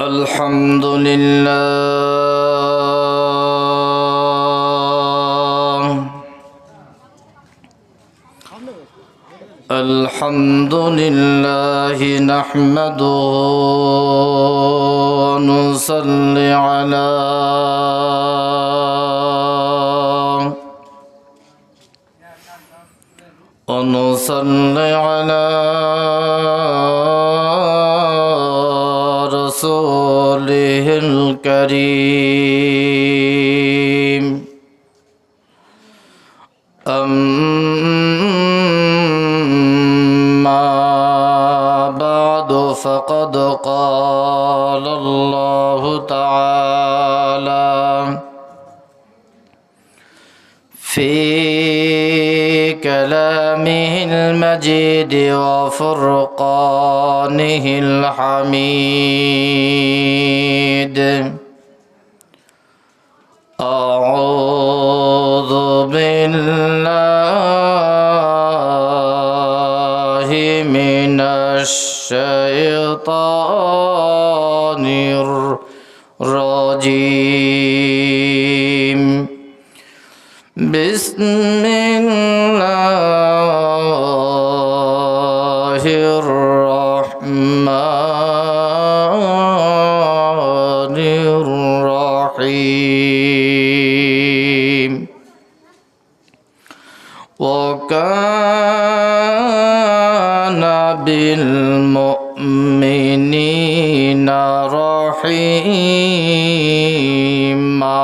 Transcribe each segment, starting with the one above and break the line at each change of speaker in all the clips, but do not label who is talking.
الحمد لله الحمد لله نحمده ونصلي على رسوله الكريم أما بعد فقد قال الله تعالى في كلامه المجيد وفرقانه الحميد أعوذ بالله من الشيطان الرجيم بسم الله الرحمن الرحيم وكان بالمؤمنين رحيما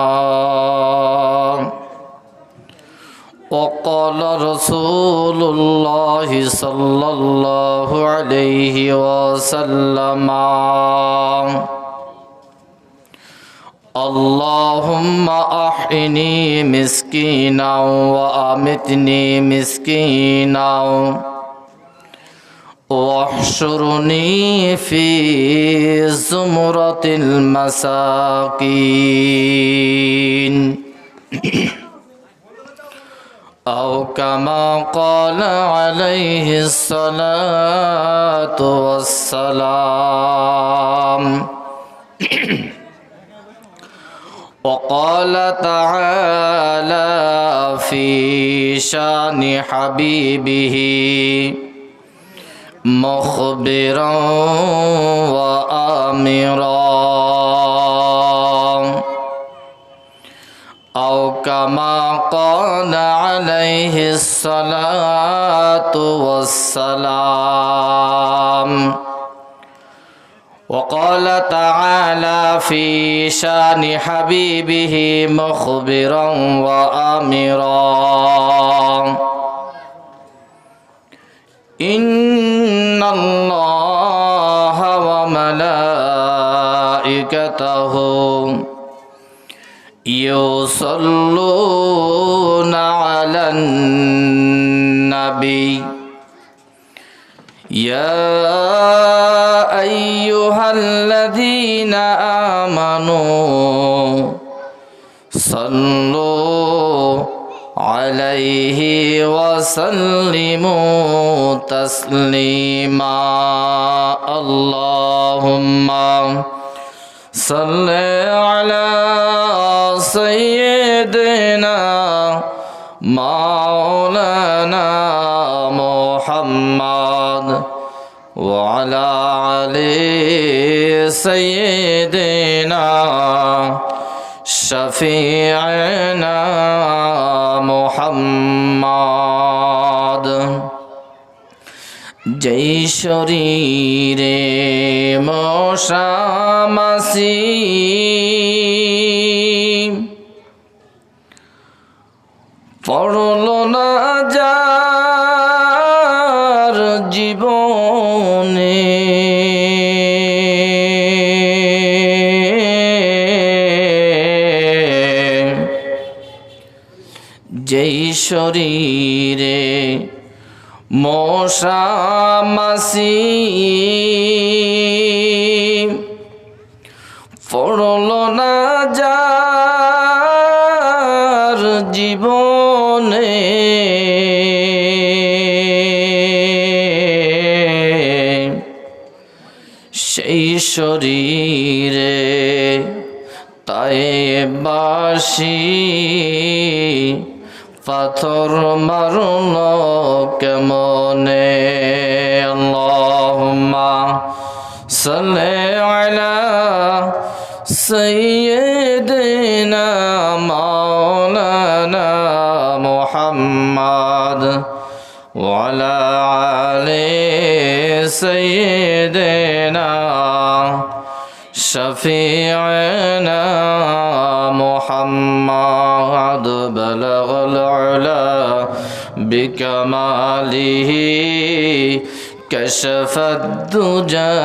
وقال رسول الله صلى الله عليه وسلم اللهم أحيني مسكينا وأمتني مسكينا واحشرني في زمرة المساكين أو كما قال عليه الصلاة والسلام وقال تعالى في شان حبيبه مخبرا وآمرا أو كما قال عليه الصلاة والسلام وقال تعالى في شان حبيبه مخبرا وآمرا إن الله وملائكته يصلون على النبي يا أيها الذين آمنوا صلوا عليه وسلموا تسليما اللهم صل على سيدنا مولانا محمد وعلى آل سيدنا شفيعنا محمد যেই শরীরে মশা মাছি পড়ল না যার জীবনে যেই শরীরে মশা মাছি পড়ল না যার জীবনে সেই যেই শরীরে তাই বাসি পাথর মারল কেমনে আল্লাহুম্মা সাল্লি আলা সাইয়্যিদিনা মাওলানা মুহাম্মদ ওয়া আলা আলি সাইয়্যিদিনা شفيعنا محمد بلغ العلا بكماله كشف الدجى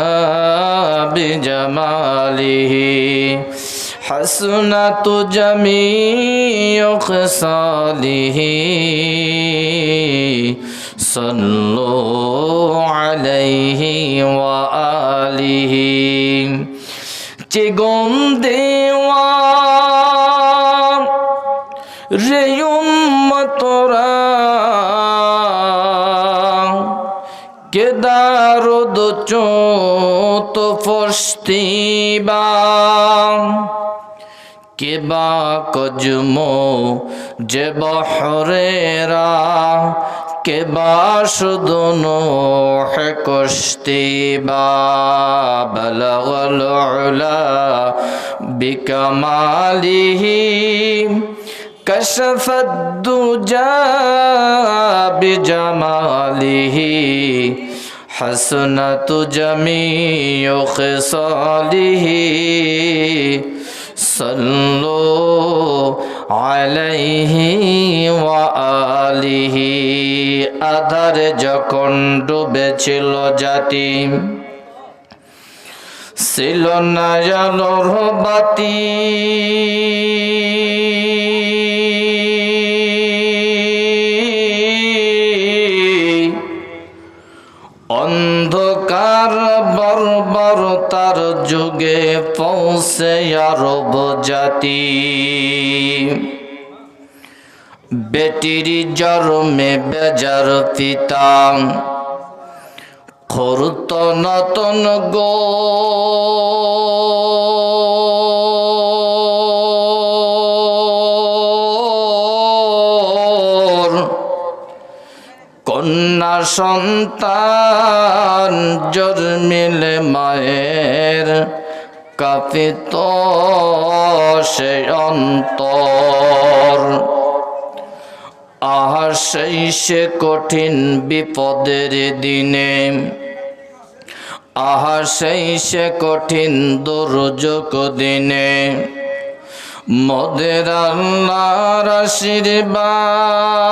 بجماله حسنت جميع خصاله صلوا عليه وآله চিগম দেওয়া রে উম্মতরা কেদারদ চোত ফস্তিবা কেবা কজমো যে বহরেরা কেবা শুধুনো হে কস্তিবা বলগল উলা বিকমালিহি كشف الدجى بجماله حسنت جميع خصاله صلوا عليه وآله আধার যখন ডুবেছিল জাতি ছিল না আলোর বাতি অন্ধকার বর্বরতার যুগে পৌঁছে আরব জাতি বেটির জন্মে বেজার পিতা করত নতন গো কন্যা সন্তান জন্মিলে মায়ের কাঁপিত সে অন্তর আহা সেই সে কঠিন বিপদের দিনে আহা সেই সে কঠিন দুর্যোগ দিনে মোদের আল্লাহর আশীর্বাদ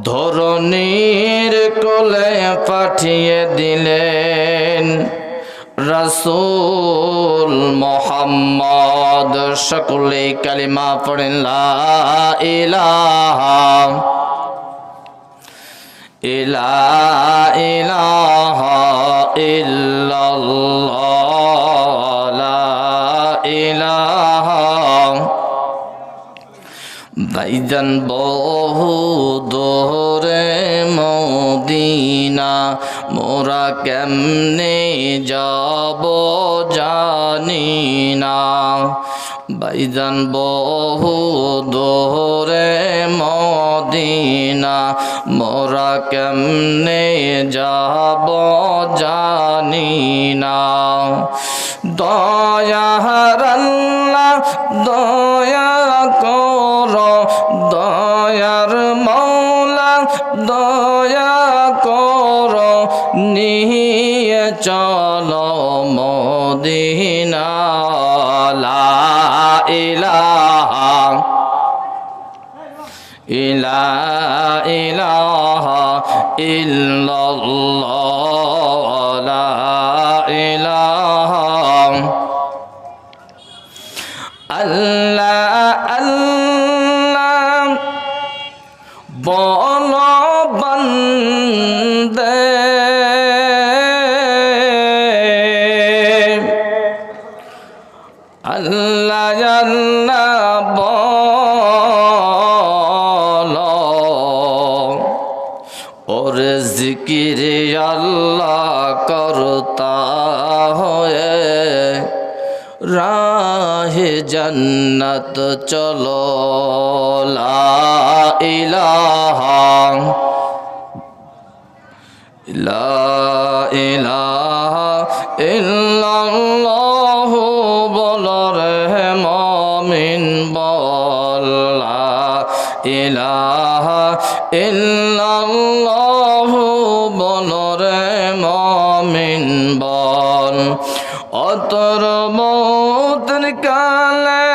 ধরণীর কোলে পাঠিয়ে দিলেন রাসূল মুহাম্মদ সকলে কালিমা পড়েন লা ইলাহা ইলাহা ইল্লাল্লাহ লা ইলাহা ভাইজান বহু দূরে মদিনা মোরা কেমনে যাব জানি না ভাইজান বহু দূরে মদিনা মোরা কেমনে যাব জানি না দয়ার আল্লাহ দয়া করো দয়ার মৌলা দয়া করো নিয়ে চলো মদিনা লা ইলাহা ইলাহা ইল্লাল্লাহ লা ইলাহা আল্লাহ আল্লাহ বলো বান্দে আল্লাহ আল্লাহ বলো जिक्र अल्लाह करता है राह जन्नत चलो ला इलाहा इल्लल्लाह बोल रे मोमिन बोल ला इलाहा इल्लल्लाह बोल रे मोमिन बोल অতর মৌতের কালে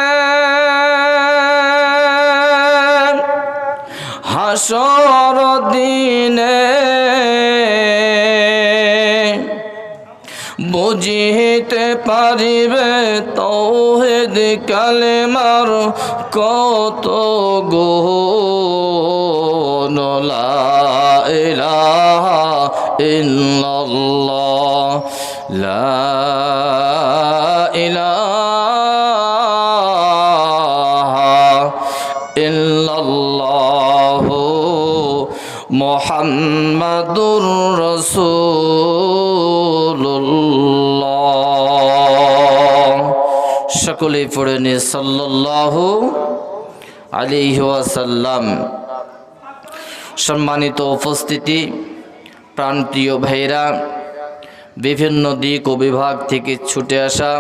হাসর দিনে বুঝিতে পারিবে তাওহীদ কালেমার কত গুণ লা ইলাহা ইল্লাল্লাহ লা ইলাহা ইল্লাল্লাহ মুহাম্মাদুর রাসূলুল্লাহ। সকলেই পড়ে নি সাল্লাল্লাহু আলাইহি ওয়াসাল্লাম। সম্মানিত উপস্থিতি, প্রাণপ্রিয় ভাইরা, বিভিন্ন দিক ও বিভাগ থেকে ছুটে আসা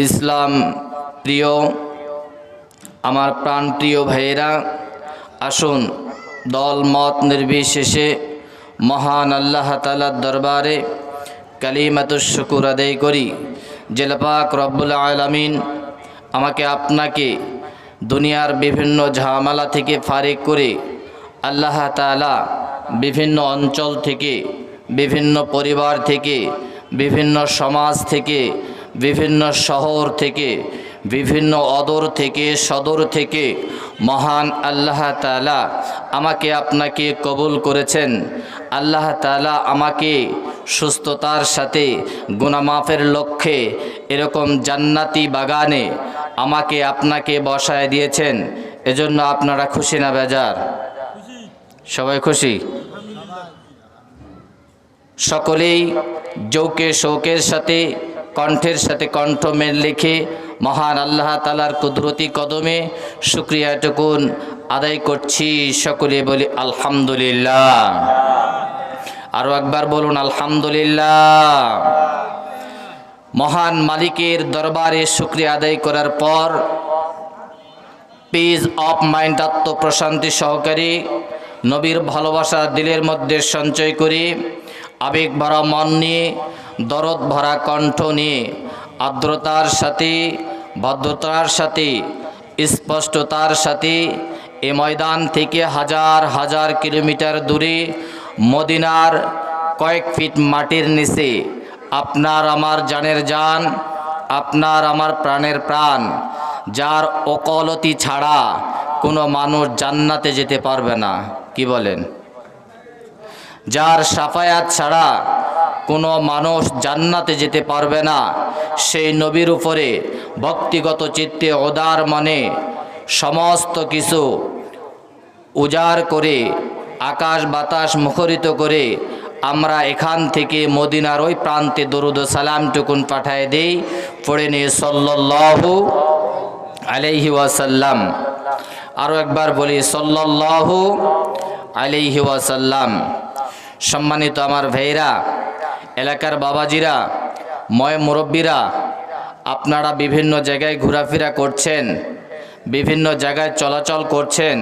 ইসলাম প্রিয় আমার প্রাণপ্রিয় ভাইরা, আসুন দল মত নির্বিশেষে মহান আল্লাহ তাআলার দরবারে কালিমাতুশ শুকর আদায় করি। জেলা পাক রব্বুল আলামিন আমাকে আপনাকে দুনিয়ার বিভিন্ন ঝামেলা থেকে ফারিক করে আল্লাহ তাআলা বিভিন্ন অঞ্চল থেকে, বিভিন্ন পরিবার থেকে, বিভিন্ন সমাজ থেকে, বিভিন্ন শহর থেকে, বিভিন্ন অদর থেকে, সদর থেকে মহান আল্লাহ তাআলা আমাকে আপনাকে কবুল করেছেন। আল্লাহ তাআলা আমাকে সুস্থতার সাথে গুনাহ মাফের লক্ষ্যে এরকম জান্নাতি বাগানে আমাকে আপনাকে বসায় দিয়েছেন। এজন্য আপনারা খুশি না বেজার? সবাই খুশি? সকলেই জৌকে শৌকের সাথে, কণ্ঠের সাথে কণ্ঠ মেল লিখে মহান আল্লাহ তাআলার কুদরতি কদমে শুকরিয়াটুকুন আদায় করছি। সকলে বলি আলহামদুলিল্লাহ। আরও একবার বলুন আলহামদুলিল্লাহ। মহান মালিকের দরবারে শুকরিয়া আদায় করার পর পিস অফ মাইন্ড আত্মপ্রশান্তি সহকারী নবীর ভালোবাসা দিলের মধ্যে সঞ্চয় করে আবেগ ভরা মন নিয়ে, দরদ ভরা কণ্ঠ নিয়ে, আর্দ্রতার সাথে, ভদ্রতার সাথে, স্পষ্টতার সাথে এ ময়দান থেকে হাজার হাজার কিলোমিটার দূরে মদিনার কয়েক ফিট মাটির নিচে আপনার আমার জানের জান, আপনার আমার প্রাণের প্রাণ, যার ওকালতি ছাড়া কোনো মানুষ জান্নাতে যেতে পারবে না। কি বলেন? যার শাফায়াত ছাড়া কোনো মানুষ জান্নাতে যেতে পারবে না, সেই নবীর উপরে ব্যক্তিগত চিত্তে উদার মনে সমস্ত কিছু উজাড় করে, আকাশ বাতাস মুখরিত করে আমরা এখান থেকে মদিনার ওই প্রান্তে দরুদ ও সালামটুকুন পাঠায় দেই। পড়ে নিয়ে সাল্লাল্লাহু আলাইহি ওয়াসাল্লাম। আরও একবার বলি সাল্লাল্লাহু আলাইহি ওয়াসাল্লাম। সম্মানিত আমার ভাইরা, এলাকার বাবাজিরা, ময় মুরব্বীরা, আপনারা বিভিন্ন জায়গায় ঘোরাফেরা করছেন, বিভিন্ন জায়গায় চলাচল করছেন।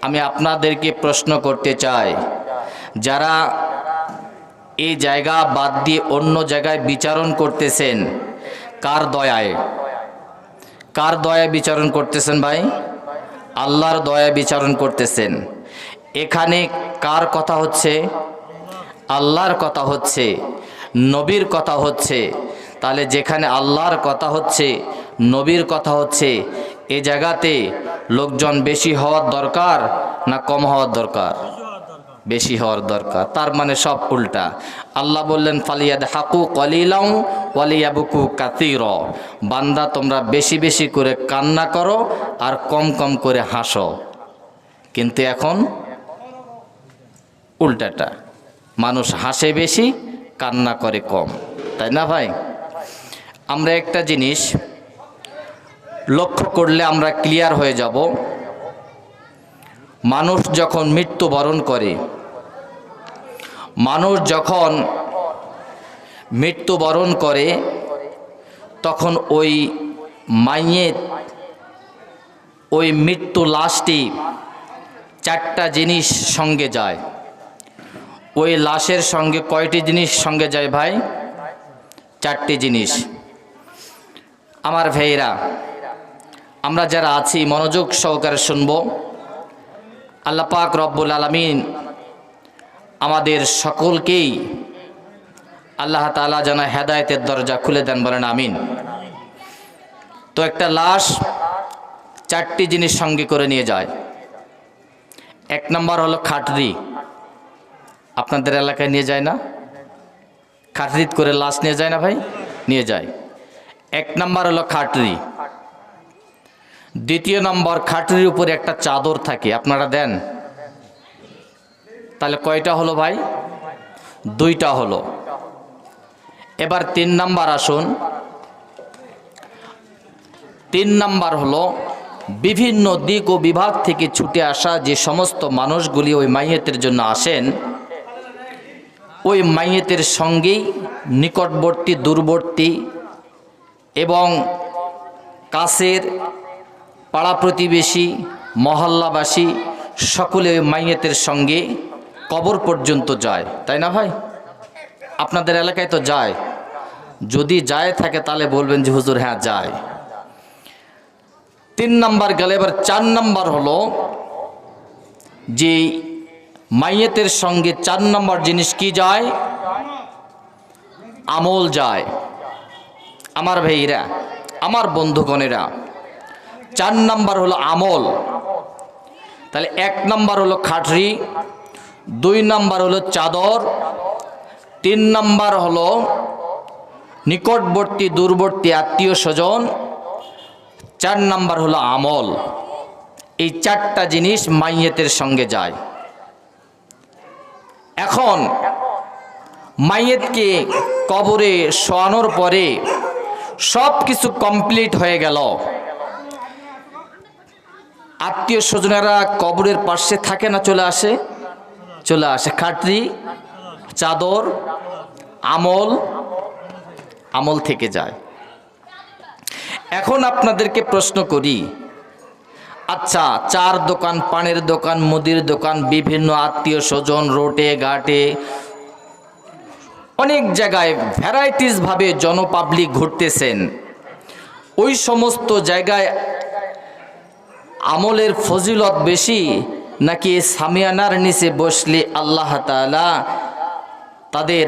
আমি আপনাদেরকে প্রশ্ন করতে চাই, যারা এই জায়গা বাদ দিয়ে অন্য জায়গায় বিচরণ করতেছেন, কার দয়ায় বিচরণ করতেছেন ভাই? আল্লাহর দয়ায় বিচরণ করতেছেন। এখানে কার কথা হচ্ছে? আল্লাহর কথা হচ্ছে, নবীর কথা হচ্ছে। তাহলে যেখানে আল্লাহর কথা হচ্ছে, নবীর কথা হচ্ছে, এ জায়গাতে লোকজন বেশি হওয়ার দরকার না কম হওয়ার দরকার? বেশি হওয়ার দরকার। তার মানে সব উল্টা। আল্লাহ বললেন ফালিয়াদহাকু কলিলাও ওয়ালিয়াবকু কাসীরা। বান্দা তোমরা বেশি বেশি করে কান্না করো আর কম কম করে হাসো। কিন্তু এখন উল্টাটা। মানুষ হাসে বেশি, কান্না করে কম, তাই না ভাই? আমরা একটা জিনিস লক্ষ্য করলে আমরা ক্লিয়ার হয়ে যাব, মানুষ যখন মৃত্যুবরণ করে, তখন ওই মাইয়েত, ওই মৃত্যু লাশটি চারটা জিনিস সঙ্গে যায়। ওই লাশের সঙ্গে কয়টি জিনিস সঙ্গে যায় ভাই? চারটি জিনিস। আমার ভাইরা, আমরা যারা আছি মনোযোগ সহকারে শুনব। আল্লাহ পাক রব্বুল আলামিন আমাদের সকলকেই আল্লাহ তাআলা যেন হেদায়েতের দরজা খুলে দেন, বলেন আমিন। তো একটা লাশ চারটি জিনিস সঙ্গে করে নিয়ে যায়। এক নম্বর হলো খাটরি। আপনাদের এলাকায় নিয়ে যায় না? খাটরিত করে লাশ নিয়ে যায় না ভাই? নিয়ে যায়। এক নম্বর হলো খাটরি। দ্বিতীয় নম্বর, খাটরির উপরে একটা চাদর থাকে, আপনারা দেন? তাহলে কয়টা হলো ভাই? দুইটা হলো। এবার তিন নাম্বার আসুন। তিন নাম্বার হলো বিভিন্ন দিক ও বিভাগ থেকে ছুটে আসা যে সমস্ত মানুষগুলি ওই মাইয়েতের জন্য আসেন, ওই মাইয়েতের সঙ্গেই নিকটবর্তী, দূরবর্তী এবং কাছের পাড়া প্রতিবেশী, মহল্লাবাসী সকলে ওই মাইয়েতের সঙ্গে কবর পর্যন্ত যায়, তাই না ভাই? আপনাদের এলাকায় তো যায়। যদি যায় থাকে তাহলে বলবেন যে হুজুর হ্যাঁ যায়। তিন নাম্বার গেলে, এবার চার নাম্বার হলো যে মাইয়েতের সঙ্গে চার নাম্বার জিনিস কি যায়? আমল যায়। আমার ভাইরা, আমার বন্ধুগণেরা, চার নাম্বার হলো আমল। তাহলে এক নাম্বার হলো খাটরি, দুই নাম্বার হলো চাদর, তিন নাম্বার হলো নিকটবর্তী দূরবর্তী আত্মীয় স্বজন, চার নাম্বার হলো আমল। এই চারটা জিনিস মাইয়েতের সঙ্গে যায়। এখন মাইয়েতকে কবরে শোয়ানোর পরে সব কিছু কমপ্লিট হয়ে গেল, আত্মীয় স্বজনেরা কবরের পাশে থাকে না? চলে আসে, চলে আসে। খাটরি, চাদর, আমল থেকে যায়। এখন আপনাদেরকে প্রশ্ন করি, আচ্ছা, চার দোকান, পানের দোকান, মুদির দোকান, বিভিন্ন আত্মীয় স্বজন, রোডে ঘাটে অনেক জায়গায় ভ্যারাইটিস ভাবে জনপাবলিক ঘুরতেছেন, ওই সমস্ত জায়গায় আমলের ফজিলত বেশি নাকি সামিয়ানার নিচে বসলে আল্লাহ তাআলা তাদের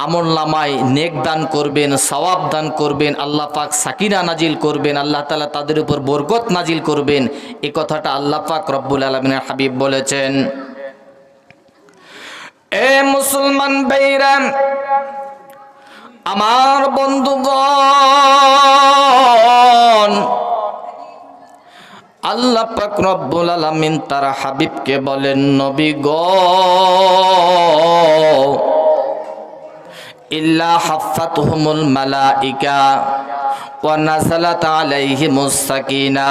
আমল নামায় নেক দান করবেন, সওয়াব দান করবেন, আল্লাহ পাক সাকিনা নাজিল করবেন, আল্লাহ তাআলা তাদের উপর বরকত নাজিল করবেন? এই কথাটা আল্লাহ পাক রব্বুল আলামিনের হাবিব বলেছেন। এ মুসলমান ভাইরা, আমার বন্ধুগণ, আল্লাহ পাক রব্বুল আলামিন তার হাবিবকে বলেন, নবী গো, ইল্লা হাফাতহুমুল মালাইকা ওয়া নাযালাত আলাইহিমুস সাকিনা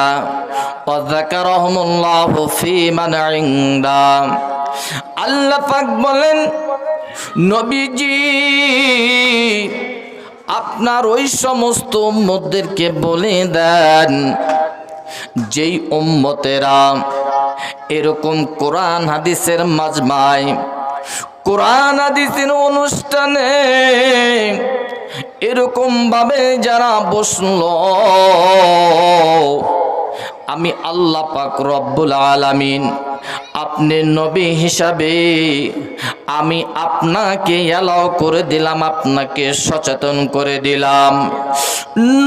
ওয়া যাকারাহুমুল্লাহু ফী মান ইনদা। আল্লাহ পাক বলেন, নবীজি আপনার ওই সমস্ত উম্মতদেরকে বলে দেন, যেই উম্মতেরা এরকম কোরআন হাদিসের মাজমায়, কোরআন হাদিসের অনুষ্ঠানে এরকম ভাবে যারা বসলো, আমি আল্লাহ পাক রব্বুল আলামিন আপনি নবী হিসাবে আমি আপনাকে এলাও করে দিলাম, আপনাকে সচেতন করে দিলাম।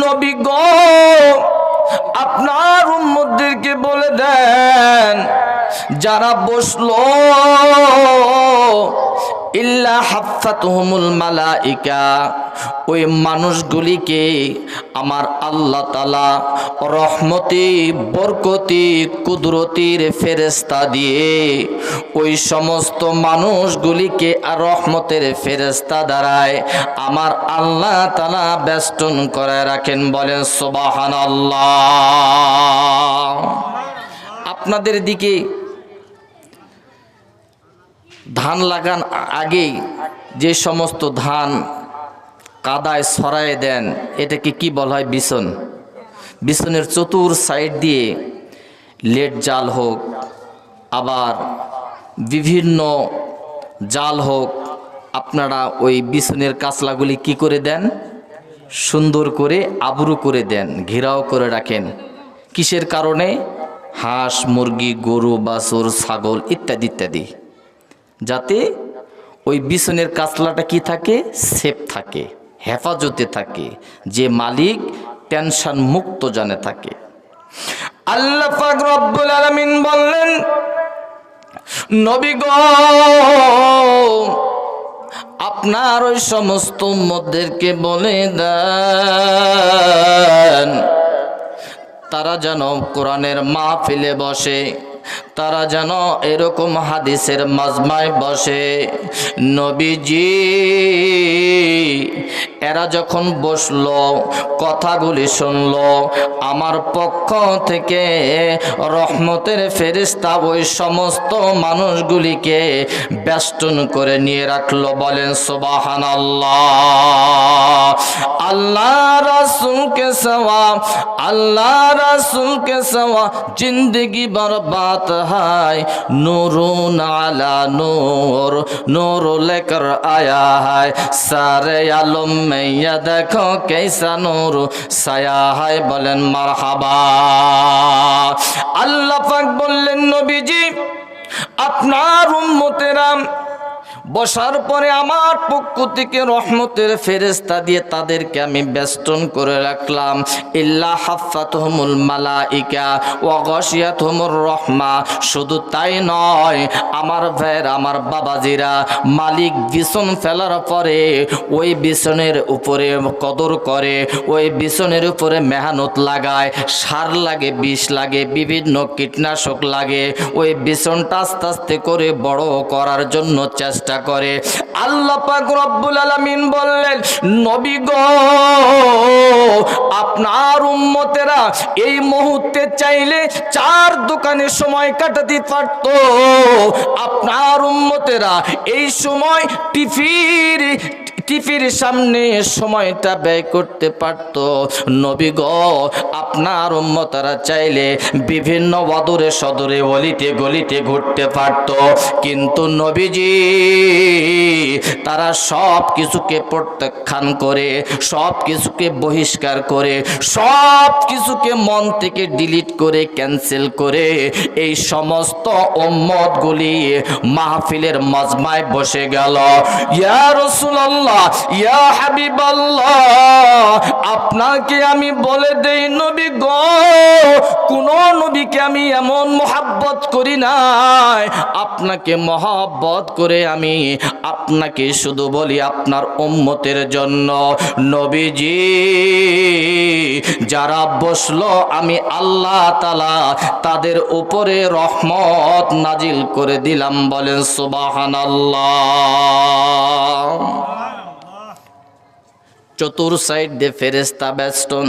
নবী গো, আপনার উম্মতদেরকে বলে দেন, যারা বসলো ইল্লা হাফাতুহুমুল মালাইকা, ওই মানুষগুলিকে আমার আল্লাহ তাআলা রহমতি, বরকতি, কুদরতির ফেরেশতা দিয়ে ওই সমস্ত মানুষগুলিকে আর রহমতের ফেরেশতা দ্বারায় আমার আল্লাহ তাআলা বেষ্টন করে রাখেন। বলেন সুবহানাল্লাহ। আপনাদের দিকে ধান লাগান আগেই যে সমস্ত ধান কাদায় ছড়ায় দেন, এটাকে কি বলা হয়? বিছন। বিছনের চতুর সাইড দিয়ে লেট জাল হোক, আবার বিভিন্ন জাল হোক, আপনারা ওই বিছনের কাঁচলাগুলি কি করে দেন? সুন্দর করে আবরু করে দেন, ঘেরাও করে রাখেন। কিসের কারণে? হাঁস, মুরগি, গরু, বাছুর, ছাগল ইত্যাদি ইত্যাদি, যাতে ওই বিছনের কাঁচলাটা কি থাকে? সেফ থাকে, হেফাজতে থাকে, যে মালিক টেনশন মুক্ত জানে থাকে। আল্লাহ পাক রব্বুল আলামিন বললেন, নবী গো, আপনার ওই সমস্ত উম্মতদেরকে বলে দেন তারা যেন কোরআনের মাহফিলে বসে, তারা যেন এরকম হাদিসের মাজমায় বসে। নবীজি এরা যখন বসলো, কথাগুলি শুনলো, আমার পক্ষ থেকে রহমতের ফেরেশতা ওই সমস্ত মানুষগুলিকে বেষ্টন করে নিয়ে রাখলো। বলেন সুবহানাল্লাহ। আল্লাহ রাসূল কে সওয়া, আল্লাহ রাসূল কে সওয়া जिंदगी बर्बाद है, नूरुन अला नूर, नूर लेकर आया है सारे आलम में, ये देखो कैसा नूर साया है। बोलें मरहबा। अल्लाह पाक बोलें, नबीजी আপনার উম্মতেরা বসার পরে আমার পক্ষ থেকে রহমতের ফেরেশতা দিয়ে তাদেরকে আমি বেষ্টন করে রাখলাম। ইল্লা হাফাতুহুমুল মালাইকা ওয়া গাশিয়াতুহুমুর রহমা। শুধু তাই নয়, আমার ভাইয়ের, আমার বাবাজিরা, মালিক বিছন ফেলার পরে ওই বিছনের উপরে কদর করে, ওই বিছনের উপরে মেহনত লাগায়, সার লাগে, বিষ লাগে, বিভিন্ন কীটনাশক লাগে, ওই বিছনটা আস্তে আস্তে করে বড় করার জন্য চেষ্টা করে। আল্লাহ পাক রব্বুল আলামিন বললেন, নবী গো, আপনার উম্মতেরা এই মুহূর্তে চাইলে 4 দোকানে সময় কাটাতে পারত। আপনার উম্মতেরা এই সময় টিভির সামনে সময়টা ব্যয় করতে পারত। নবী গো, আপনার উম্মতরা চাইলে বিভিন্ন অদূরে সদূরে অলিতে গলিতে ঘুরতে পারত, কিন্তু নবীজি তারা সব কিছুকে প্রত্যাখ্যান করে, সব কিছুকে বহিষ্কার করে, সব কিছুকে মন থেকে ডিলিট করে, ক্যান্সেল করে এই সমস্ত উম্মতগুলি মাহফিলের মাজমায় বসে গেল। ইয়া রাসূলুল্লাহ, ইয়া হাবিবাল্লাহ, আপনাকে আমি বলে দেই নবী গো, কোন নবীকে আমি এমন মোহাব্বত করি নাই। আপনাকে মহব্বত করে আমি আপনাকে শুধু বলি আপনার উম্মতের জন্য। নবীজি যারা বসলো, আমি আল্লাহ তাআলা তাদের উপরে রহমত নাজিল করে দিলাম। বলেন সুবহানাল্লাহ। চতুর সাইড দিয়ে ফেরেশতা বেষ্টন,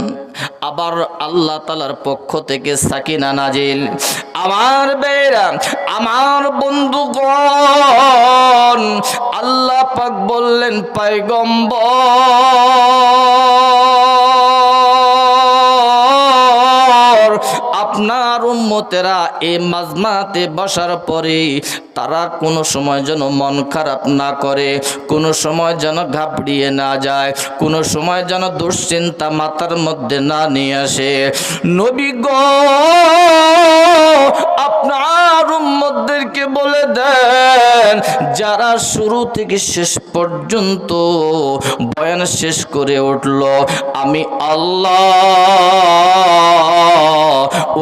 আবার আল্লাহ তাআলার পক্ষ থেকে সাকিনা নাজিল। আমার বেরা, আমার বন্ধুগণ, আল্লাহ পাক বললেন, পয়গম্বর, আপনার উম্মতেরা এই মাজমাতে বসার পরে তারা কোনো সময় যেন মন খারাপ না করে, কোনো সময় যেন ঘাবড়িয়ে না যায়, কোনো সময় যেন দুশ্চিন্তা মাথার মধ্যে না নিয়ে আসে। নবী গো, আপনার উম্মতদেরকে বলে দেন, যারা শুরু থেকে শেষ পর্যন্ত বয়ান শেষ করে উঠল, আমি আল্লাহ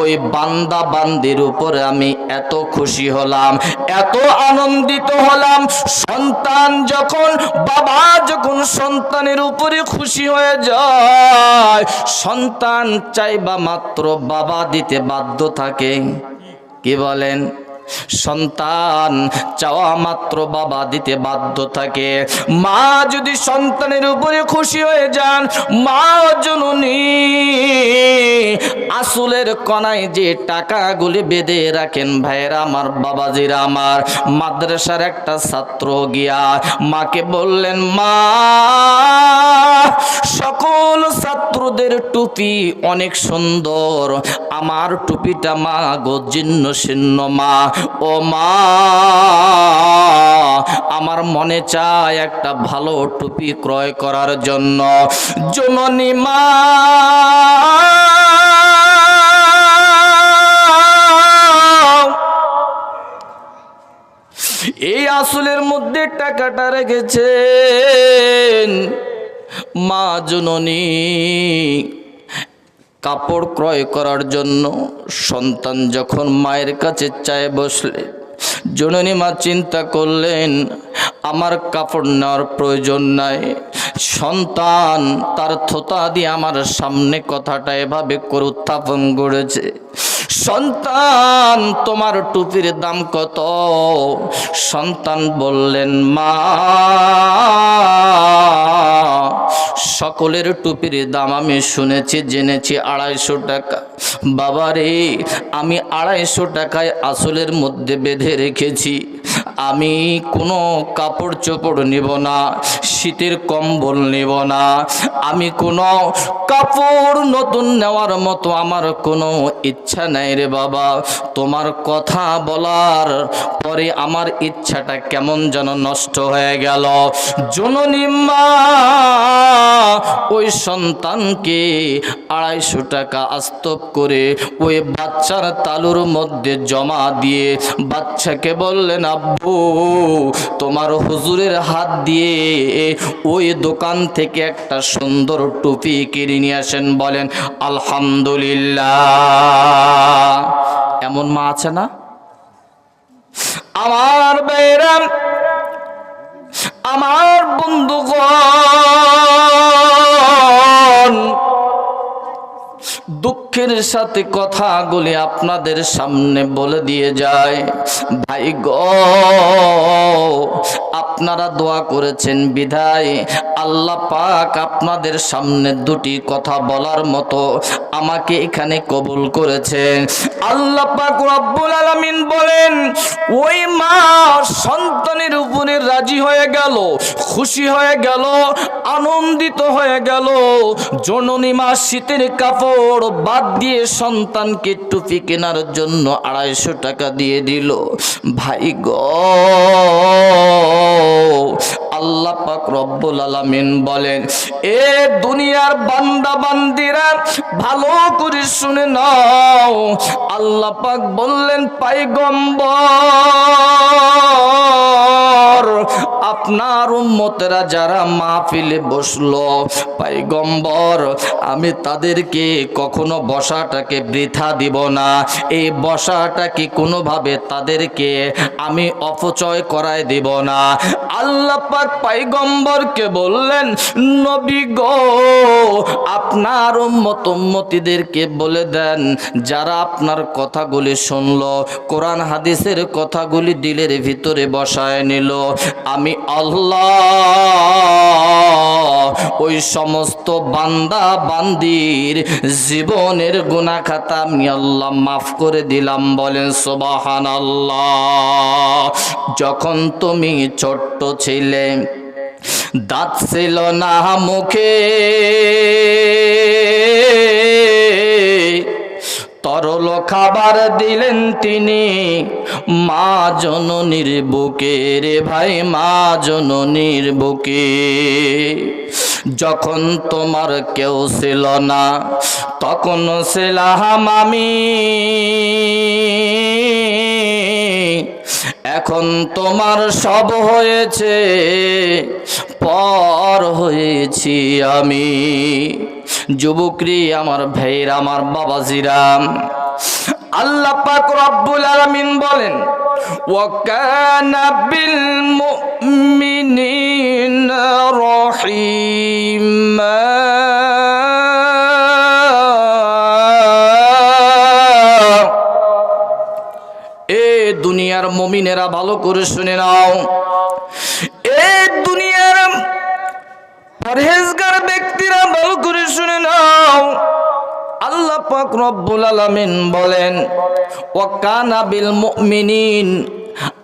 ওই বান্দা বান্দির উপরে আমি এত খুশি হলাম, এত এত আনন্দিত হলাম। সন্তান যখন, বাবা যখন সন্তানের উপরে খুশি হয়ে যায়, সন্তান চাইবা মাত্র বাবা দিতে বাধ্য থাকে। কি বলেন? সন্তান চাওয়া মাত্র বাবা দিতে বাধ্য থাকে। মা যদি সন্তানের উপরে খুশি হয়ে যান, মা জননী আসলের কণায় যে টাকাগুলি বেঁধে রাখেন, ভাইয়েরা আমার, বাবাজিরা আমার, মাদ্রাসার একটা ছাত্র গিয়া মাকে বললেন, মা সকল ছাত্রদের টুপি অনেক সুন্দর, আমার টুপিটা মা গো জীর্ণ শীর্ণ মা। ও মা, আমার মনে চায় একটা ভালো টুপি ক্রয় করার জন্য। জননী মা এই আসলের মধ্যে টাকাটা রেখেছেন। মা জননী কাপড় ক্রয় করার জন্য সন্তান যখন মায়ের কাছে চায় বসলে, জননী মা চিন্তা করলেন আমার কাপড় নেওয়ার প্রয়োজন নাই। সন্তান তার থোতা দিয়ে আমার সামনে কথাটা এভাবে করে উত্থাপন করেছে, সন্তান তোমার টুপির দাম কত? সন্তান বললেন, মা সকলের টুপির দাম আমি শুনেছি, জেনেছি 250 টাকা। বাবারে, আমি 250 টাকায় আসলের মধ্যে বেঁধে রেখেছি। আমি কোনো কাপড় চোপড় নিব না, শীতের কম্বল নিব না, আমি কোনো কাপড় নতুন নেওয়ার মতো আমার কোনো ইচ্ছা নাই রে বাবা। তোমার কথা বলার পরে আমার ইচ্ছাটা কেমন যেন নষ্ট হয়ে গেল। জননী মা ওই সন্তানকে 250 টাকা আস্তব করে ওই বাচ্চার তালুর মধ্যে জমা দিয়ে বাচ্চাকে বললেন, আব্বু তোমার হুজুরের হাত দিয়ে ওই দোকান থেকে একটা সুন্দর টুপি কিনে নিয়ে আসেন। বলেন আলহামদুলিল্লাহ। এমন মা আছে না? আমার বেরাম, আমার বন্ধুগণ, দুঃখের সাথে কথাগুলি আপনাদের সামনে বলে দিয়ে যায়। ভাই গো, আপনারা দোয়া করেছেন বিধায় আল্লাহ পাক আপনাদের সামনে দুটি কথা বলার মতো আমাকে এখানে কবুল করেছেন। আল্লাহ পাক রব্বুল আলামিন বলেন, ওই মা সন্তানের উপরে রাজি হয়ে গেল, খুশি হয়ে গেল, আনন্দিত হয়ে গেল। জননী মা শীতের কাপড় বাদ দিয়ে সন্তানকে টুপি কেনার জন্য 250 টাকা দিয়ে দিল। ভাই গো, আল্লাহ পাক রব্বুল আলামিন বলেন, এ দুনিয়ার বান্দা বান্দিরা ভালো করে শুনে নাও। আল্লাহ পাক বললেন, পয়গম্বর আপনার উম্মতেরা যারা মাহফিলে বসলো, পয়গম্বর আমি তাদেরকে কখনো বসাটাকে বৃথা দিব না। এই বসাটাকে কোনোভাবে তাদেরকে আমি অপচয় করায় দিব না। আল্লাহ পাক পয়গম্বরকে বললেন, নবী গো আপনার উম্মতিদেরকে বলে দেন, যারা আপনার কথাগুলি শুনলো, কোরআন হাদিসের কথাগুলি দিলের ভিতরে বসায় নিল, আমি আল্লাহ ওই সমস্ত বান্দা বান্দির জীবনের গুনাহ খাতা আমি আল্লাহ মাফ করে দিলাম। বলেন সুবহানাল্লাহ। যখন তুমি ছোট্ট ছিলে, দাঁত ছিল না মুখে, তরল খাবার দিলেন তিনি মা জননীর বুকে রে ভাই, মা জননীর বুকে। যখন তোমার কেউ ছিল না, তখন ছিলাম আমি, এখন তোমার সব হয়েছে, পর হয়েছি আমি। যুবকরি আমার ভাইরা, আমার বাবাজিরা, আল্লাহ পাক রব্বুল আলামিন বলেন, ওয়াকানা বিল মুমিনিনা রহিমা। দুনিয়ার মুমিনেরা ভালো করে শুনে নাও, এই দুনিয়ার পরহেজগার ব্যক্তিরা ভালো করে শুনে নাও। আল্লাহ পাক রব্বুল আলামিন বলেন ওয়াকানা বিল মুমিনিন,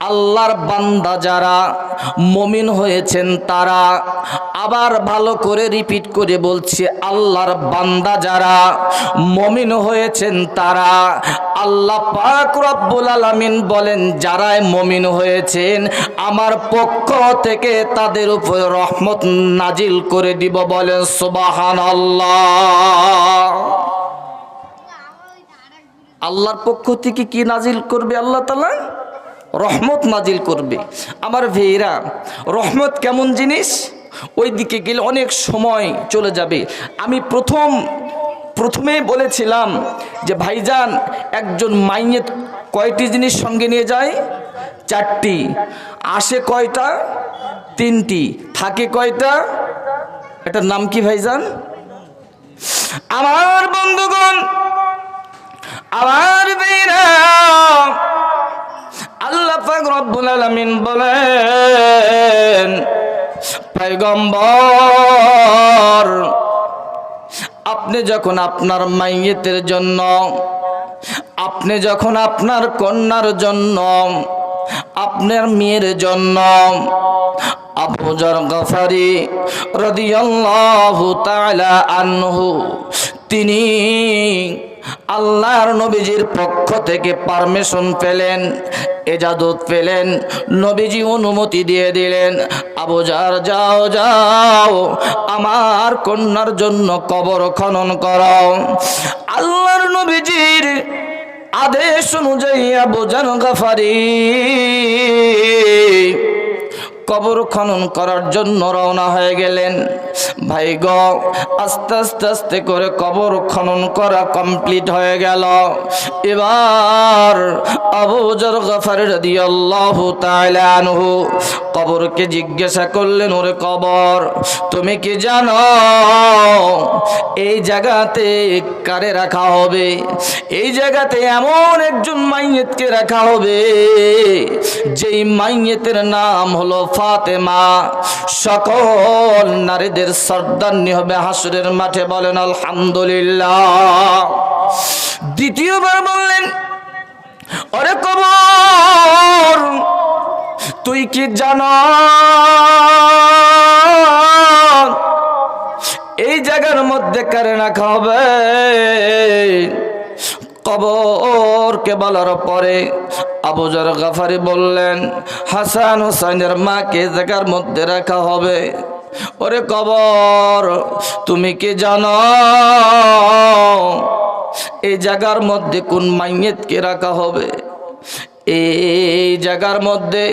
আল্লাহর বান্দা যারা মুমিন হয়েছেন তারা, আবার ভালো করে রিপিট করে বলছি, আল্লাহর বান্দা যারা মুমিন হয়েছেন তারা, আল্লাহ পাক রব্বুল আলামিন বলেন যারাই মুমিন হয়েছেন আমার পক্ষ থেকে তাদের উপর রহমত নাজিল করে দিব। বলেন সুবহানাল্লাহ। আল্লাহর পক্ষ থেকে কি নাজিল করবে? আল্লাহ তাআলা রহমত নাজিল করবে। আমার ভাইরা, রহমত কেমন জিনিস? ওই দিকে গেলে অনেক সময় চলে যাবে। আমি প্রথমেই বলেছিলাম যে ভাইজান, একজন মাইয়েত কয়টি জিনিস সঙ্গে নিয়ে যায়? 4টি। আসে কয়টা? 3টি। থাকে কয়টা? এটার নাম কি ভাইজান? আমার বন্ধুগণ, আমার ভাইরা, আল্লাহ পাক রব্বুল আলামিন বলেন পয়গম্বর, আপনি যখন আপনার মাইয়েতের জন্য, আপনি যখন আপনার কন্যার জন্য, আপনার মেয়ের জন্য আবু যর গফারি রাদিয়াল্লাহু তাআলা আনহু তিনি আল্লাহর নবীজির পক্ষ থেকে পারমিশন পেলেন, ইজাজত পেলেন, নবীজি অনুমতি দিয়ে দিলেন, আবু যর যাও যাও আমার কন্যার জন্য কবর খনন করো। আল্লাহর নবীজির আদেশ অনুযায়ী আবু যর গফারি কবর খনন করার জন্য রওনা হয়ে গেলেন। ভাই গো, আস্তে আস্তে আস্তে করে কবর খনন করা কমপ্লিট হয়ে গেল। এবার আবু যর গফারি রাদিয়াল্লাহু তাআলা আনহু কবরকে জিজ্ঞাসা করলেন, ওরে কবর, তুমি কি জানো এই জায়গাতে কারে রাখা হবে? এই জায়গাতে এমন একজন মাইয়েতকে রাখা হবে যেই মাইয়েতের নাম হলো ফাতেমা। সকল নারীদের সর্দারনি হবে হাসরের মাঠে। বলেন আলহামদুলিল্লাহ। দ্বিতীয়বার বললেন, ওরে কবর, তুই কি জানো এই জায়গার মধ্যে কারে রাখা হবে? কবরকে বলার পরে আবু যর গফারি বললেন, হাসান হোসেনের মাকে জায়গার মধ্যে রাখা হবে। ওরে কবর, তুমি কি জানো এই জায়গার মধ্যে কোন মাইয়েতকে রাখা হবে? এই জায়গার মধ্যে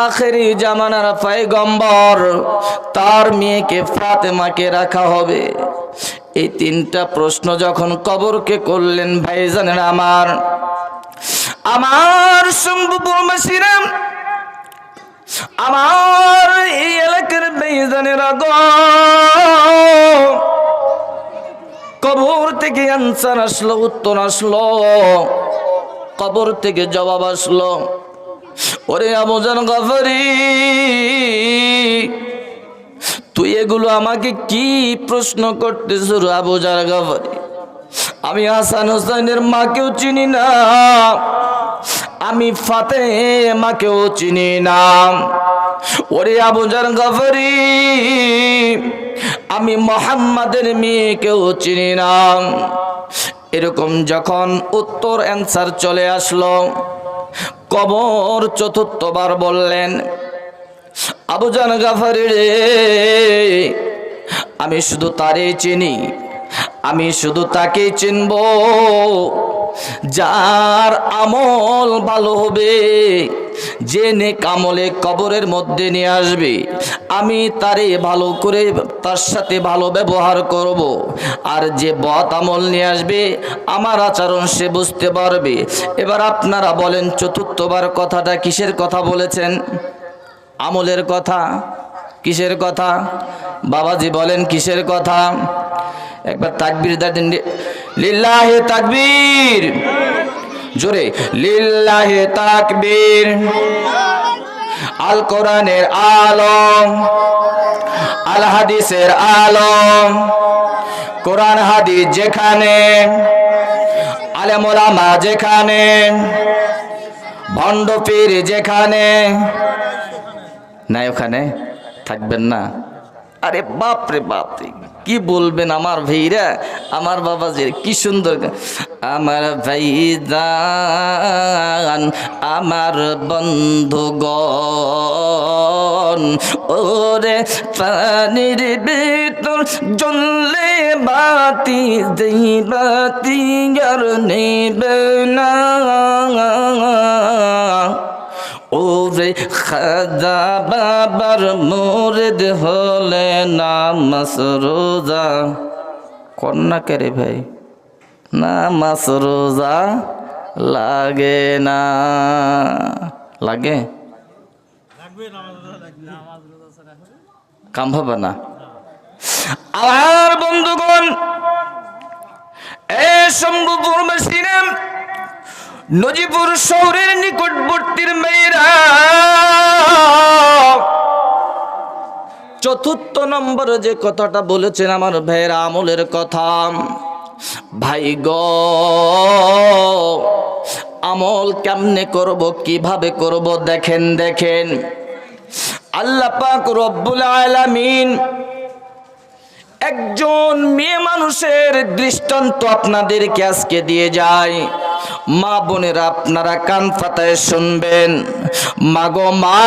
আখেরি জামানার পয়গম্বর তার মেয়েকে ফাতেমাকে রাখা হবে। এই 3টা প্রশ্ন যখন কবরকে করলেন, ভাইজানেরা আমার শম্ভুপুরবাসীরা, আমার এই এলাকার ভাইজানেরা গো, কবর থেকে আনসার আসলো, উত্তর আসলো, কবর থেকে জবাব আসলো। ওরে আবু যর গফারি, তুই এগুলো আমাকে কি প্রশ্ন করতেছ? আবু যর গফারি, আমি হাসান হোসেনের মাকেও চিনি না, আমি ফাতেমাকেও চিনি না। ওরে আবু যর গফারি, আমি মুহাম্মাদের মেয়েকেও চিনি না। এরকম যখন উত্তর অ্যান্সার চলে আসলো, কবর 4বার বললেন, আবু যর গফারি রে, আমি শুধু তারই চিনি, আমি শুধু তাকেই চিনব যার আমল ভালো হবে, যে নেক আমলে কবরের মধ্যে নিয়ে আসবে, আমি তারে ভালো করে তার সাথে ভালো ব্যবহার করব। আর যে বদ আমল নিয়ে আসবে, আমার আচরণ সে বুঝতে পারবে। এবার আপনারা বলেন, চতুর্থবার কথাটা কিসের কথা বলেছেন? আমলের কথা। কিসের কথা বাবাজি বলেন, কিসের কথা? একবার তাকবীর দেন, লিল্লাহি তাকবীর, জোরে লিল্লাহি তাকবীর। আল কোরআনের আলম, আল হাদিসের আলম, কোরআন হাদিস যেখানে, আলেম ওলামা যেখানে, ভণ্ড পীর যেখানে নাই, ওখানে থাকবেন না। আরে বাপ রে বাপ, কি বলবেন আমার ভাইরা, আমার বাবাজির কি সুন্দর। আমার ভাইজান, আমার বন্ধুগণ, ওরে পানির ভিতর জ্বললে বাতি, যেই বাতি আর নেবে না, ওরে খাজা বাবার মুরিদ হলে নামাজ রোজা কন্যা কেরে ভাই, নামাজ রোজা লাগে না। লাগে? কাম হবে না। আমার বন্ধুগণ, এ শম্ভুপুর বাসিনা, নজিপুর শহরের নিকটবর্তীর মেয়েরা, চতুর্থ নম্বর যে কথাটা বলেছেন আমার ভাইয়ের আমলের কথা। ভাই গো, আমল কেমনে করব, কিভাবে করব? দেখেন দেখেন, আল্লাহ পাক রব্বুল আলামিন একজন মেয়ে মানুষের দৃষ্টান্ত আপনাদেরকে আজকে দিয়ে যায়। মা বোনেরা, আপনারা কান পাতায় শুনবেন। মাগো মা,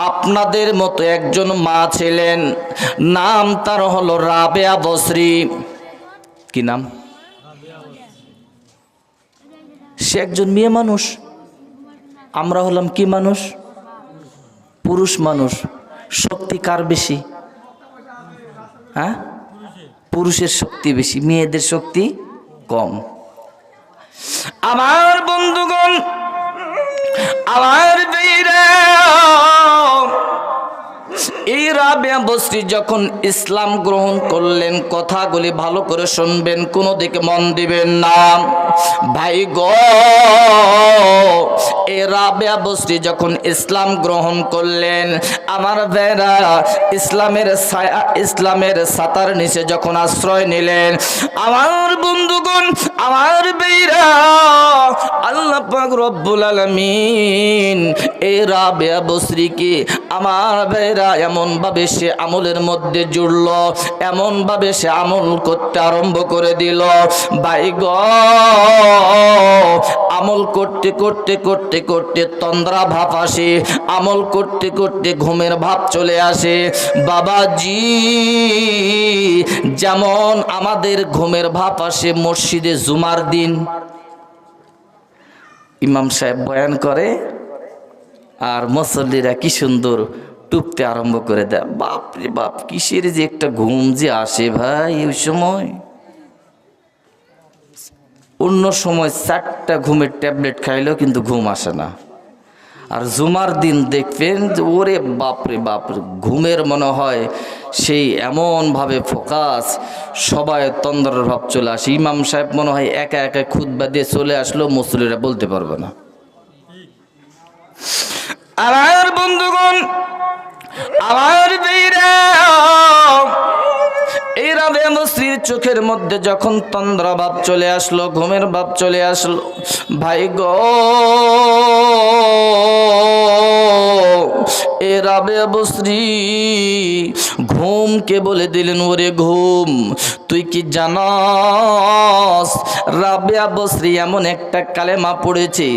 আপনাদের মতো একজন মা ছিলেন, নাম তার হলো রাবেয়া বসরি। কি নাম? সে একজন মেয়ে মানুষ, আমরা হলাম কি মানুষ? পুরুষ মানুষ। শক্তি কার বেশি? হ্যাঁ, পুরুষের শক্তি বেশি, মেয়েদের শক্তি কম। আমার বন্ধুগণ, আমার ভাইরা, এই রাবেয়া বসরি যখন ইসলাম গ্রহণ করলেন, কথাগুলি ভালো করে শুনবেন, কোনো দিকে মন দিবেন না। ভাই গো, এই রাবেয়া বসরি যখন ইসলাম গ্রহণ করলেন, আমার ভাইরা ইসলামের ছায়া, ইসলামের ছাতার নিচে যখন আশ্রয় নিলেন, আমার বন্ধুগণ, আমার ভাইরা, আল্লাহ পাক রব্বুল আলামিন এই রাবেয়া বসরিকে, আমার ভাইরা, এমন ভাবে সে আমলের মধ্যে জুড়ল, এমন ভাবে সে আমল করতে আরম্ভ করে দিল। ভাই গো, আমল করতে করতে করতে করতে তন্দ্রা ভাব আসে, আমল করতে করতে ঘুমের ভাব চলে আসে। বাবাজি, যেমন আমাদের ঘুমের ভাব আসে মসজিদে জুমার দিন, ইমাম সাহেব বয়ান করে আর মুসল্লিরা কি সুন্দর টুপতে আরম্ভ করে দেয়। বাপরে বাপ, কিসের যে একটা ঘুম যে আসে ভাই ওই সময়। অন্য সময় 4টা ঘুমের ট্যাবলেট খাইলেও কিন্তু ঘুম আসে না। আর জুমার দিন দেখবেন যে ওরে বাপরে বাপরে, ঘুমের মনে হয় সেই এমনভাবে ফোকাস, সবাই তন্দ্রার ভাব চলে আসে। ইমাম সাহেব মনে হয় একা একা খুতবা দিয়ে চলে আসলেও মুসল্লিরা বলতে পারবে না। আমার বন্ধুগণ, আমার ভাইরা, এই রাবেয়া বসরির চোখের মধ্যে যখন তন্দ্রা ভাব চলে আসলো, ঘুমের ভাব চলে আসলো, ভাই গো, এ রাবেয়া বসরি ঘুমকে বলে দিলেন, ওরে ঘুম, তুই কি জানস রাবেয়া বসরি এমন একটা কালেমা পড়েছে,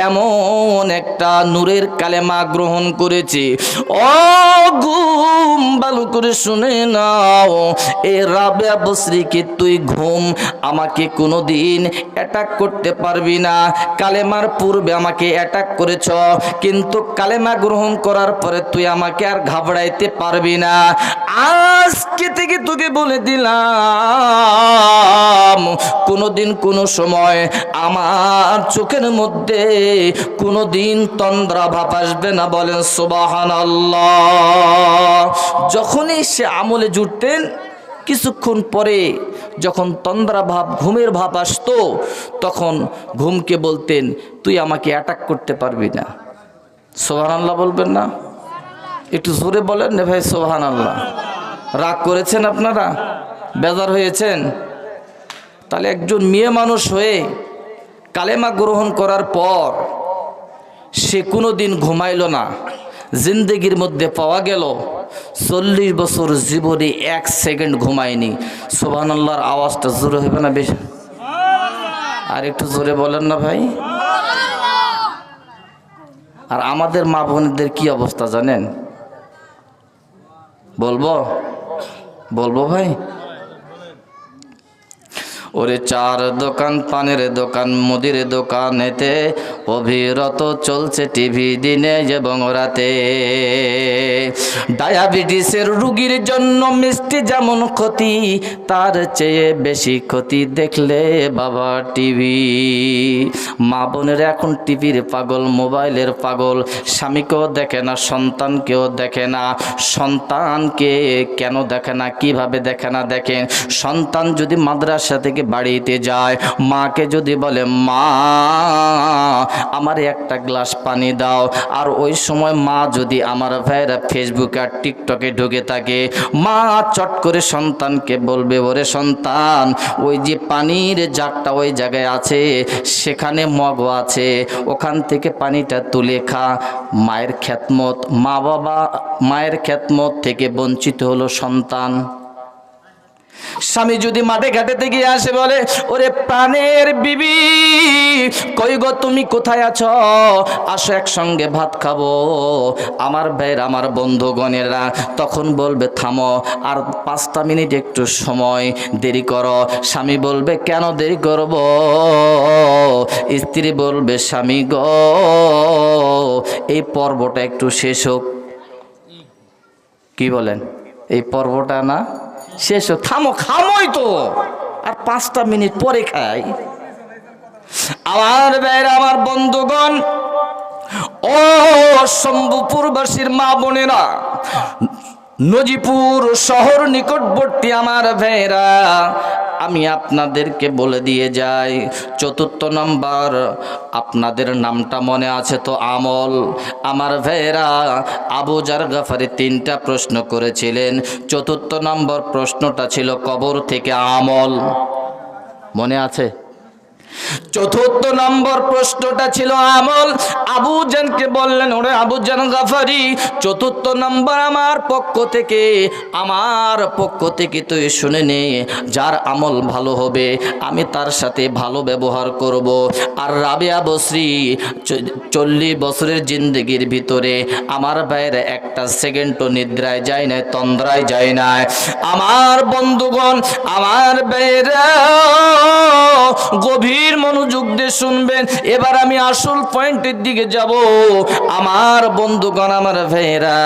এমন একটা নূরের কালেমা গ্রহণ করেছে। ও ঘুম ভালো করে শুনে নাও, এ রাবেয়া বসরি কি তুই ঘুম আমাকে কোনোদিন অ্যাটাক করতে পারবি না। কালেমার পূর্বে আমাকে অ্যাটাক করেছ, কিন্তু কালেমা গ্রহণ করার পরে তুই আমাকে আর ঘাবড়াইতে পারবি না। আজকে থেকে তোকে বলে দিলাম, কোনোদিন কোনো সময় আমার চোখের মধ্যে কোনোদিন তন্দ্রা ভাব আসবে না। বলেন সুবহানাল্লাহ। যখনই সে আমলে জুটতেন, কিছুক্ষণ পরে যখন তন্দ্রা ভাব, ঘুমের ভাব আসতো, তখন ঘুমকে বলতেন তুই আমাকে অ্যাটাক করতে পারবি না। সুবহানাল্লাহ বলবেন না? একটু জোরে বলেন না ভাই সুবহানাল্লাহ। রাগ করেছেন আপনারা? বেজার হয়েছেন? তাহলে একজন মেয়ে মানুষ হয়ে কালেমা গ্রহণ করার পর সে কোনো দিন ঘুমাইল না। জিন্দেগির মধ্যে পাওয়া গেল 40 বছর জীবনে 1 সেকেন্ড ঘুমায়নি। সুবহানাল্লাহর আওয়াজটা জোরে হবে না বেশি? আর একটু জোরে বলেন না ভাই। আর আমাদের মা বোনদের কি অবস্থা জানেন? বলবো ভাই? ওরে চার দোকান, পানের দোকান, মুদির দোকানেতে অবিরত চলছে টিভি দিনে এবং রাতে। ডায়াবেটিসের রুগীর জন্য মিষ্টি যেমন ক্ষতি, তার চেয়ে বেশি ক্ষতি দেখলে বাবা টিভি। মা বোনের এখন টিভির পাগল, মোবাইলের পাগল। স্বামীকেও দেখে না, সন্তানকেও দেখে না। সন্তানকে কেন দেখে না, কিভাবে দেখে না দেখেন। সন্তান যদি মাদ্রাসা থেকে বাড়িতে যায়, মাকে যদি বলে মা আমার একটা গ্লাস পানি দাও, আর ওই সময় মা যদি আমার ভাইরা ফেসবুকে আর টিকটকে ঢুকে থাকে, মা চট করে সন্তানকে বলবে ওরে সন্তান, ওই যে পানির জাগটা ওই জায়গায় আছে, সেখানে মগ আছে, ওখান থেকে পানিটা তুলে খা। মায়ের খেদমত, মায়ের খেদমত থেকে বঞ্চিত হলো সন্তান। স্বামী যদি মাঠে ঘাটে থেকে আসে, বলে ওরে প্রাণের বিবি কই গো, তুমি কোথায় আছো? আসো একসঙ্গে ভাত খাবো। আমার ভাইয়ের, আমার বন্ধুগণেরা তখন বলবে থামো, আর 5টা মিনিট একটু সময় দেরি করো। স্বামী বলবে কেন দেরি করব? স্ত্রী বলবে স্বামী গো, এই পর্বটা একটু শেষ হোক। কি বলেন? এই পর্বটা না শেষ হোক, থামো, খামোই তো, আর 5টা মিনিট পরে খাই। আমার ভাইরা, আমার বন্ধুগণ, ও শম্ভুপুরবাসীর মা বোনেরা, নজিপুর শহর নিকটবর্তী আমার ভাইরা, আমি আপনাদেরকে বলে দিয়ে যাই, 4র্থ নাম্বার, আপনাদের নামটা মনে আছে তো? আমল। আমার ভাইরা, আবু জার গাফারি 3টা প্রশ্ন করেছিলেন। 4র্থ নম্বর প্রশ্নটা ছিল কবর থেকে আমল, মনে আছে? 4র্থ নম্বর প্রশ্নটা ছিল আমল। আবু জানকে বললেন ওরে আবু জান গাফারি, 4র্থ নম্বর আমার পক্ষ থেকে তুই শুনে নে, যার আমল ভালো হবে আমি তার সাথে ভালো ব্যবহার করব। আর রাবেয়া বসরি 40 বছরের জিন্দেগির ভিতরে আমার বাইরে 1টা সেকেন্ডও নিদ্রায় যায় না, তন্দ্রায় যায় না। আমার বন্ধুগণ, আমার বাইরে গভীর মনোযোগ দিয়ে শুনবেন। এবার আমি আসল পয়েন্টের দিকে যাব। আমার বন্ধুগণ, আমার ভাইরা,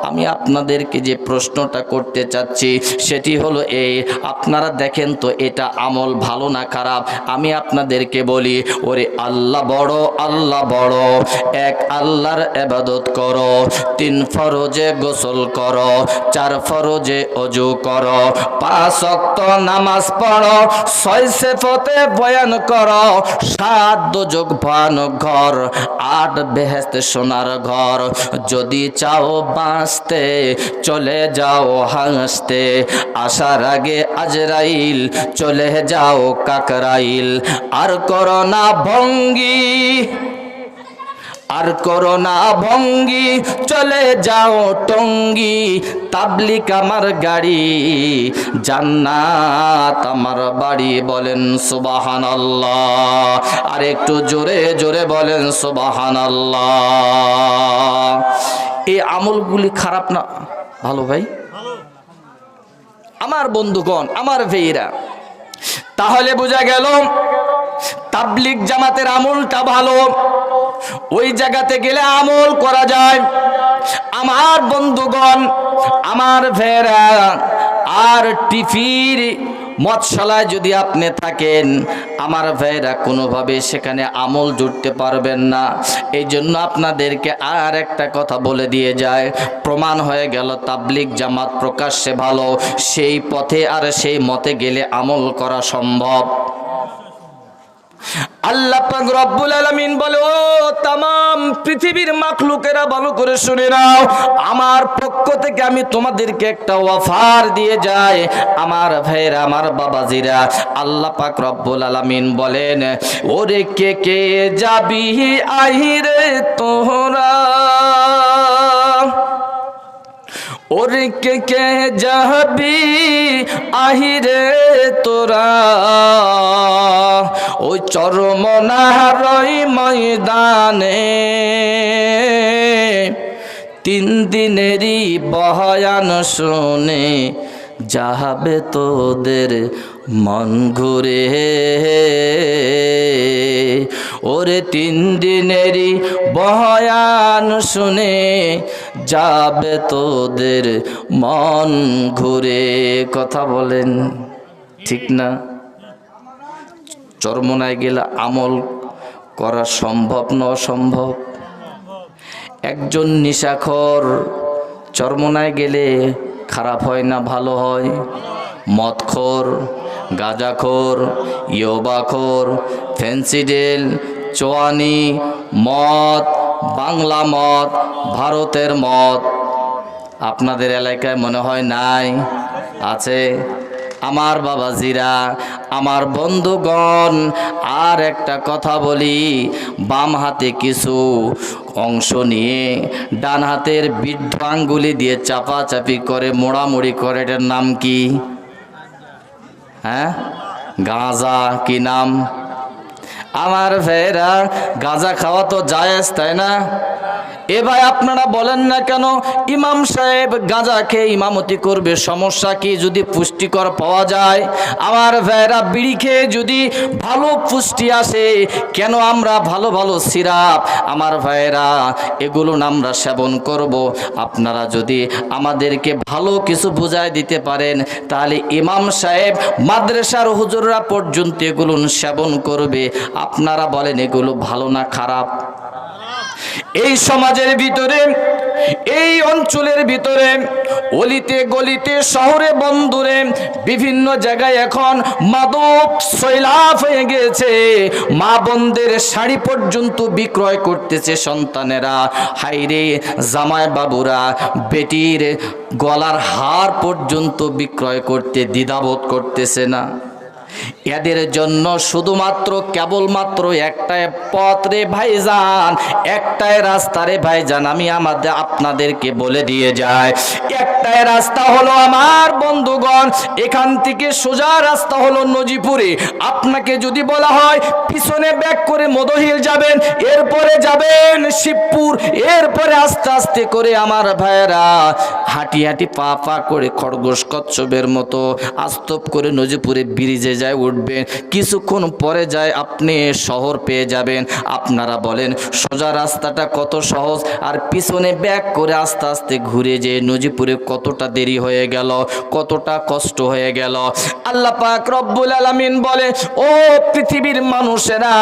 আমি আপনাদেরকে যে প্রশ্নটা করতে চাচ্ছি সেটি হলো এই, আপনারা দেখেন তো এটা আমল ভালো না খারাপ? আমি আপনাদেরকে বলি, ওরে আল্লাহ বড়, আল্লাহ বড়। এক আল্লাহর ইবাদত করো, 3 ফরজে গোসল করো, 4 ফরজে ওযু করো, 5 ওয়াক্ত নামাজ পড়ো, 6 সেফতে বয়ান করো, 7 দোজখ ভয়ানক ঘর, 8 বেহেশত সোনার ঘর। যদি চাও বাঁচতে চলে যাও হাসতে, আসার আগে আজরাইল চলে যাও কাকরাইল। আর করো না ভঙ্গি, আর করোনা ভঙ্গি, চলে যাও টঙ্গি, তাবলিক আমার গাড়ি, জান্নাত আমার বাড়ি। বলেন সুবহানাল্লাহ। আর একটু জোরে জোরে বলেন সুবহানাল্লাহ। এই আমলগুলি খারাপ না, ভালো ভাই আমার বন্ধুগণ, আমার ভাইরা। তাহলে বোঝা গেল তাবলিগ জামাতের আমলটা ভালো, ওই জায়গাতে গেলে আমল করা যায়। আমার বন্ধুগণ, আমার ভাইরা, আর টিফির মৎশালায় যদি আপনি থাকেন আমার ভাইরা, কোনোভাবে সেখানে আমল জুড়তে পারবেন না। এই জন্য আপনাদেরকে আর একটা কথা বলে দিয়ে যায়, প্রমাণ হয়ে গেল তাবলিগ জামাত প্রকাশ্যে ভালো, সেই পথে আর সেই মতে গেলে আমল করা সম্ভব। আল্লাহ পাক রব্বুল আলামিন বলে, ও তামাম পৃথিবীর মাখলুকেরা ভালো করে শুনে নাও, আমার পক্ষ থেকে আমি তোমাদেরকে একটা অফার দিয়ে যাই। আমার ভাইরা, আমার বাবাজিরা, আল্লাহ পাক রব্বুল আলামিন বলেন, ওরে কে কে যাবি আহিরে তোরা, ওরে কে কে যাবি আহিরে তোরা, ওই চরমনার ময়দানে 3 দিনেরই বয়ান শুনে যাবে তোদের মন ঘুরে। ওরে 3 দিনেরই বয়ান শুনে যাবে তোদের মন ঘুরে। কথা বলেন ঠিক না? চরমনায় গেলে আমল করা সম্ভব না অসম্ভব? একজন নেশাখোর চরমনায় গেলে খারাপ হয় না ভালো হয়? মদখোর, গাঁজাখোর, ইয়াবাখোর, ফেন্সিডেল, চোয়ানি মদ, বাংলা মদ, ভারতের মদ আপনাদের এলাকায় মনে হয় নাই? আছে। আমার বাবাজিরা, আমার বন্ধুগণ, আর একটা কথা বলি, বাম হাতে কিছু অংশ নিয়ে ডান হাতের বৃদ্ধ আঙ্গুলি দিয়ে চাপাচাপি করে, মোড়ামুড়ি করে, এটার নাম কি? হ্যাঁ, গাঁজা। কি নাম? আমার ভাইরা, গাঁজা খাওয়া তো জায়েজ, তাই না? এ ভাই আপনারা বলেন না কেন ইমাম সাহেব গাঁজা খেয়ে ইমামতি করবে, সমস্যা কি? যদি পুষ্টিকর পাওয়া যায়। আমার ভাইরা, বিড়ি খেয়ে যদি ভালো পুষ্টি আসে, কেন আমরা ভালো ভালো সিরাপ আমার ভাইরা এগুলো আমরা সেবন করব? আপনারা যদি আমাদেরকে ভালো কিছু বুঝায় দিতে পারেন, তাহলে ইমাম সাহেব, মাদ্রাসার হুজুররা পর্যন্ত এগুলো সেবন করবে। আপনারা বলেন এগুলো ভালো না খারাপ? এই সমাজের ভিতরে, এই অঞ্চলের ভিতরে, অলিতে গলিতে, শহরে বন্দরে, বিভিন্ন জায়গায় এখন মাদক সৈলাভ হয়ে গেছে। মা বোনদের শাড়ি পর্যন্ত বিক্রয় করতেছে সন্তানেরা। হাইরে জামাই বাবুরা বেটির গলার হার পর্যন্ত বিক্রয় করতে দ্বিধাবোধ করতেছে না। এদের জন্য শুধুমাত্র কেবলমাত্র একটাই পথ রে ভাইজান, একটাই রাস্তা রে ভাইজান। আমি আপনাদেরকে বলে দিয়ে যাই, একটাই রাস্তা হলো আমার বন্ধুগণ, এখান থেকে সোজা রাস্তা হলো নজিপুরে। আপনাকে যদি বলা হয় পিছনে ব্যাক করে মদহিল যাবেন, এরপরে যাবেন শিবপুর, এরপরে আস্তে আস্তে করে আমার ভাইয়েরা হাঁটি হাঁটি পা পা করে খরগোশ কচ্ছপের মতো আস্তব করে নজিপুরে ব্রিজে যায় উঠবেন, কিছুক্ষণ পরে যায় আপনি শহর পেয়ে যাবেন। আপনারা বলেন সোজা রাস্তাটা কত সহজ, আর পিছনে ব্যাক করে আস্তে আস্তে ঘুরে যেয়ে নজিপুরে কতটা দেরি হয়ে গেল, কতটা কষ্ট হয়ে গেল। আল্লাহ পাক রব্বুল আলামিন বলে, ও পৃথিবীর মানুষেরা,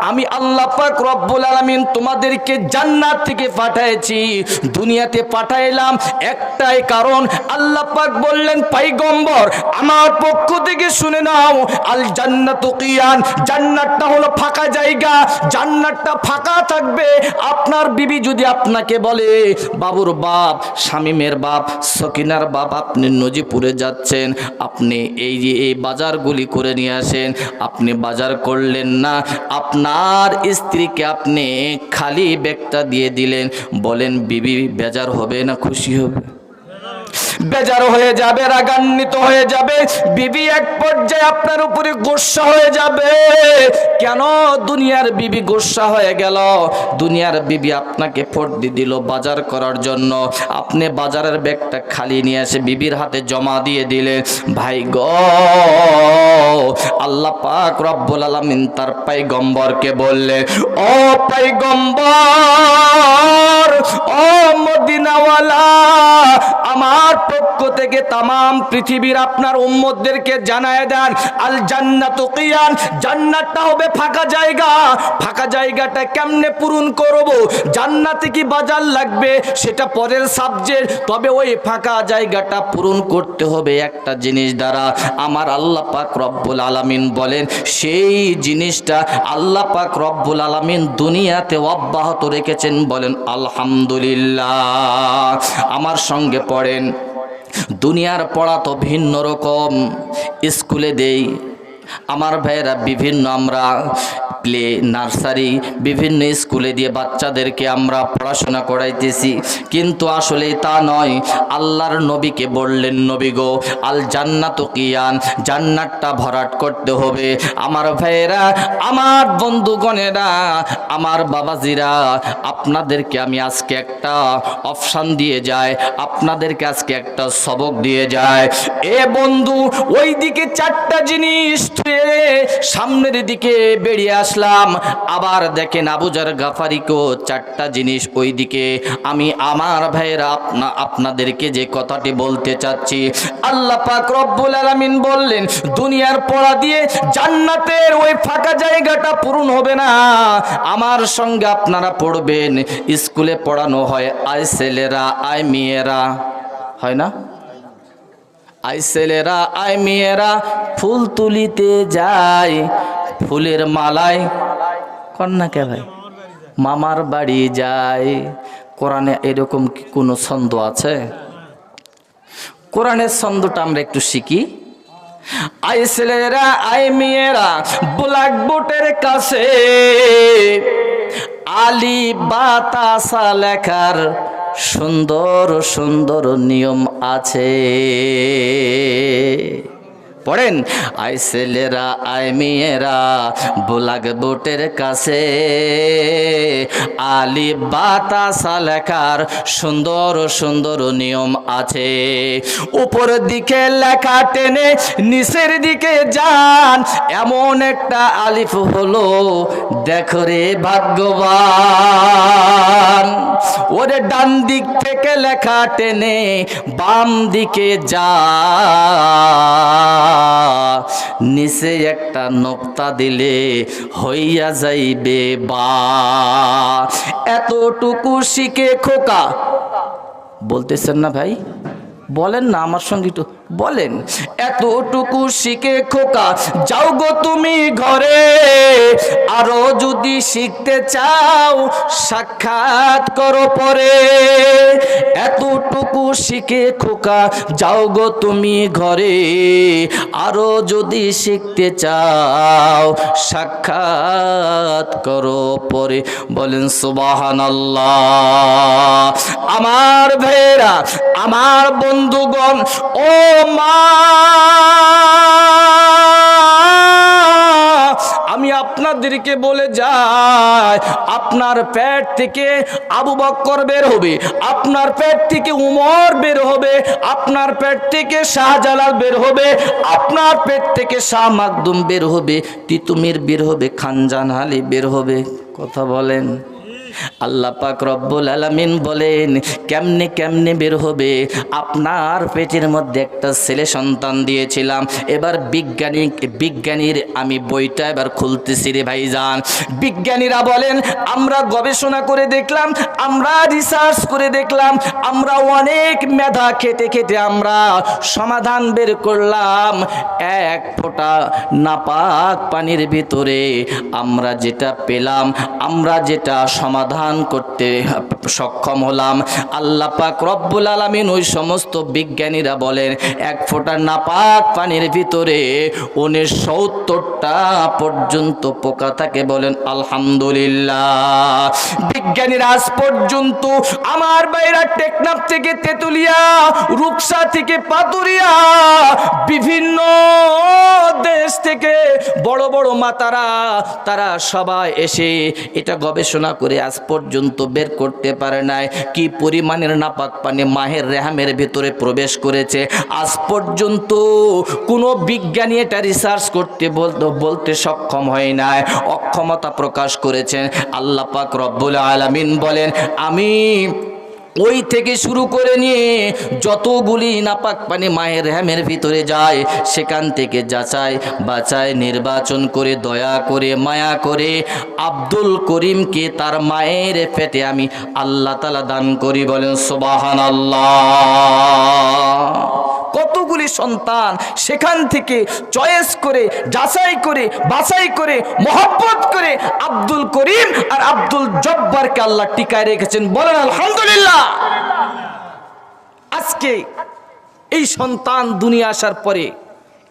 আমি আল্লাহ পাক রব্বুল আলামিন তোমাদেরকে জান্নাত থেকে পাঠাইছি, দুনিয়াতে পাঠাইলাম একটাই কারণ। আল্লাহ পাক বললেন, পয়গম্বর আমার পক্ষ থেকে শুনে নাও,
আল জান্নাতু কিয়ান, জান্নাতটা হলো ফাঁকা জায়গা, জান্নাতটা ফাঁকা থাকবে। আপনার বিবি যদি আপনাকে বলে, বাবুর বাপ, শামীমের বাপ, সকিনার বাপ, আপনি নজিপুরে যাচ্ছেন, আপনি এই যে এই বাজারগুলি করে নিয়ে আসেন, আপনি বাজার করলেন না, আপনার স্ত্রীকে আপনি খালি ব্যাগটা দিয়ে দিলেন, বলেন বিবি বেজার হবে না খুশি হবে? বেজার হয়ে যাবে, রাগান্বিত হয়ে যাবে। বিবি এক পর্যায়ে আপনার উপরে গোসা হয়ে যাবে। কেন দুনিয়ার বিবি গোসা হয়ে গেল? দুনিয়ার বিবি আপনাকে ফর্দি দিল বাজার করার জন্য, আপনি বাজারের ব্যাগটা খালি নিয়ে এসে বিবির হাতে জমা দিয়ে দিলেন। ভাই গো, আল্লাহ পাক রব্বুল আলামিন তার পয়গম্বরকে বললেন, ও পয়গম্বর, ও মদিনাওয়ালা, আমার পক্ষ থেকে তামাম পৃথিবীর আপনার উম্মতদেরকে জানায় দেন, আল জান্নাতু কিয়ান, জান্নাতটা হবে ফাঁকা জায়গা। ফাঁকা জায়গাটা কেমনে পূরণ করব? জান্নাতে কি বাজার লাগবে সেটা পরের সাবজেক্ট, তবে ওই ফাঁকা জায়গাটা পূরণ করতে হবে একটা জিনিস দ্বারা। আমার আল্লাহ পাক রব্বুল আলামিন বলেন, সেই জিনিসটা আল্লাহ পাক রব্বুল আলামিন দুনিয়াতে অব্যাহত রেখেছেন। বলেন আলহামদুলিল্লাহ। আমার সঙ্গে পড়েন, দুনিয়ার পড়া তো ভিন্ন রকম। স্কুলে দেই আমার ভাইয়েরা, বিভিন্ন আমরা প্লে, নার্সারি, বিভিন্ন স্কুলে দিয়ে বাচ্চাদেরকে আমরা পড়াশোনা করাইতেছি, কিন্তু আসলে তা নয়। আল্লাহর নবীকে বললেন, নবী গো, আল জান্নাতু কিয়ান, জান্নাতটা ভরাট করতে হবে। আমার ভাইয়েরা, আমার বন্ধুগণেরা, আমার বাবাজিরা, আপনাদেরকে আমি আজকে একটা অপশান দিয়ে যাই, আপনাদেরকে আজকে একটা সবক দিয়ে যায়। এ বন্ধু, ওই দিকে চারটা জিনিস সামনের দিকে বেরিয়ে আসলাম, আবার দেখেন আবু যার গাফারিকেও চারটা জিনিস ওই দিকে। আমি আমার ভাইয়েরা আপনাদেরকে যে কথাটি বলতে চাচ্ছি, আল্লাহ পাক রব্বুল আলামিন বললেন, দুনিয়ার পড়া দিয়ে জান্নাতের ওই ফাঁকা জায়গাটা পূরণ হবে না। আমার সঙ্গে আপনারা পড়বেন, স্কুলে পড়ানো হয় আই ছেলেরা আই মেয়েরা, হয় না? আই ছেলেরা আই মেয়েরা ফুল তুলিতে যায়, ফুলের মালায় কন্যাকে ভাই মামার বাড়ি যায়। কোরআনে এরকম কি কোনো ছন্দ আছে? কোরআনের ছন্দটা আমরা একটু শিখি। আই ছেলেরা আই মেয়েরা ব্ল্যাকবোর্ডের কাছে আলি বাতাসা লেখার সুন্দর সুন্দর নিয়ম আছে। পড়েন, আই ছেলেরা আই মেয়েরা ব্ল্যাকবোর্ডের কাছে আলি বাতাসা লেখার সুন্দর সুন্দর নিয়ম আছে। উপরের দিকে লেখা টেনে নিচের দিকে যান, এমন একটা আলিফ হলো দেখো রে ভাগ্যবান। ওরে ডান দিক থেকে লেখা টেনে বাম দিকে যা, নিচে একটা নোক্তা দিলে হইয়া যাইবে বা। এতটুকু শিখে খোকা, বলতেছেন না ভাই? বলেন না আমার সঙ্গে একটু বলেন। এতটুকু শিখে খোকা যাও গো তুমি ঘরে, আরো যদি শিখতে চাও সাক্ষাৎ করো পরে। এতটুকু শিখে খোকা যাও গো তুমি ঘরে, আরো যদি শিখতে চাও সাক্ষাৎ করো পরে। বলেন সুবহানাল্লাহ। আমার ভাইরা, আমার বন্ধুগণ, ও মা, আমি আপনাদেরকে বলে যাই, আপনার পেট থেকে আবু বকর বের হবে, আপনার পেট থেকে উমর বের হবে, আপনার পেট থেকে শাহজালাল বের হবে, আপনার পেট থেকে শাহ মাকদুম বের হবে, তিতুমির বের হবে, খানজান আলী বের হবে। কথা বলেন। আল্লাহ পাক রব্বুল আলামিন বলেন কেমনে কেমনে বের হবে? আপনার পেটের মধ্যে একটা ছেলে সন্তান দিয়েছিলাম। এবার বিজ্ঞানীর আমি বইটা এবার খুলতেছি রে ভাইজান। বিজ্ঞানীরা বলেন আমরা গবেষণা করে দেখলাম, আমরা রিসার্চ করে দেখলাম, আমরা অনেক মেধা খেটে খেটে আমরা সমাধান বের করলাম। এক ফোঁটা নাপাক পানির ভিতরে আমরা যেটা পেলাম, আমরা যেটা সমাধান করতে সক্ষম হলাম, আল্লাহ পাক রব্বুল আলামিন ওই সমস্ত বিজ্ঞানীরা বলেন এক ফোঁটা নাপাক পানির ভিতরে 69টা পর্যন্ত পোকা থাকে। বলেন আলহামদুলিল্লাহ। বিজ্ঞানীরা আজ পর্যন্ত আমার বাইরা টেকনাফ থেকে তেতুলিয়া, রূপসা থেকে পাতুরিয়া, বিভিন্ন দেশ থেকে বড় বড় মাতারা তারা সবাই এসে এটা গবেষণা করে আজ পর্যন্ত বের করতে পারে নাই কি পরিমাণের নাপাক পানি মাহের রেহামের ভিতরে প্রবেশ করেছে। আজ পর্যন্ত কোনো বিজ্ঞানী এটা রিসার্চ করতে বলতে সক্ষম হয় নাই, অক্ষমতা প্রকাশ করেছেন। আল্লাহ পাক রব্বুল আলামিন বলেন আমি ওই থেকে শুরু করে নিয়ে যতগুলি নাপাক পানি মায়ের রেহামের ভিতরে যায় সেখান থেকে যাচাই বাছাই নির্বাচন করে দয়া করে মায়া করে আব্দুল করিমকে তার মায়ের পেটে আমি আল্লাহ তাআলা দান করি। বলেন সুবহানাল্লাহ। কতগুলি সন্তান সেখান থেকে চয়েস করে যাচাই করে বাছাই করে মহব্বত করে আব্দুল করিম আর আব্দুল জব্বারকে আল্লাহ টিকায় রেখেছেন। বলেন আলহামদুলিল্লাহ। আজকে এই সন্তান দুনিয়া আসার পরে,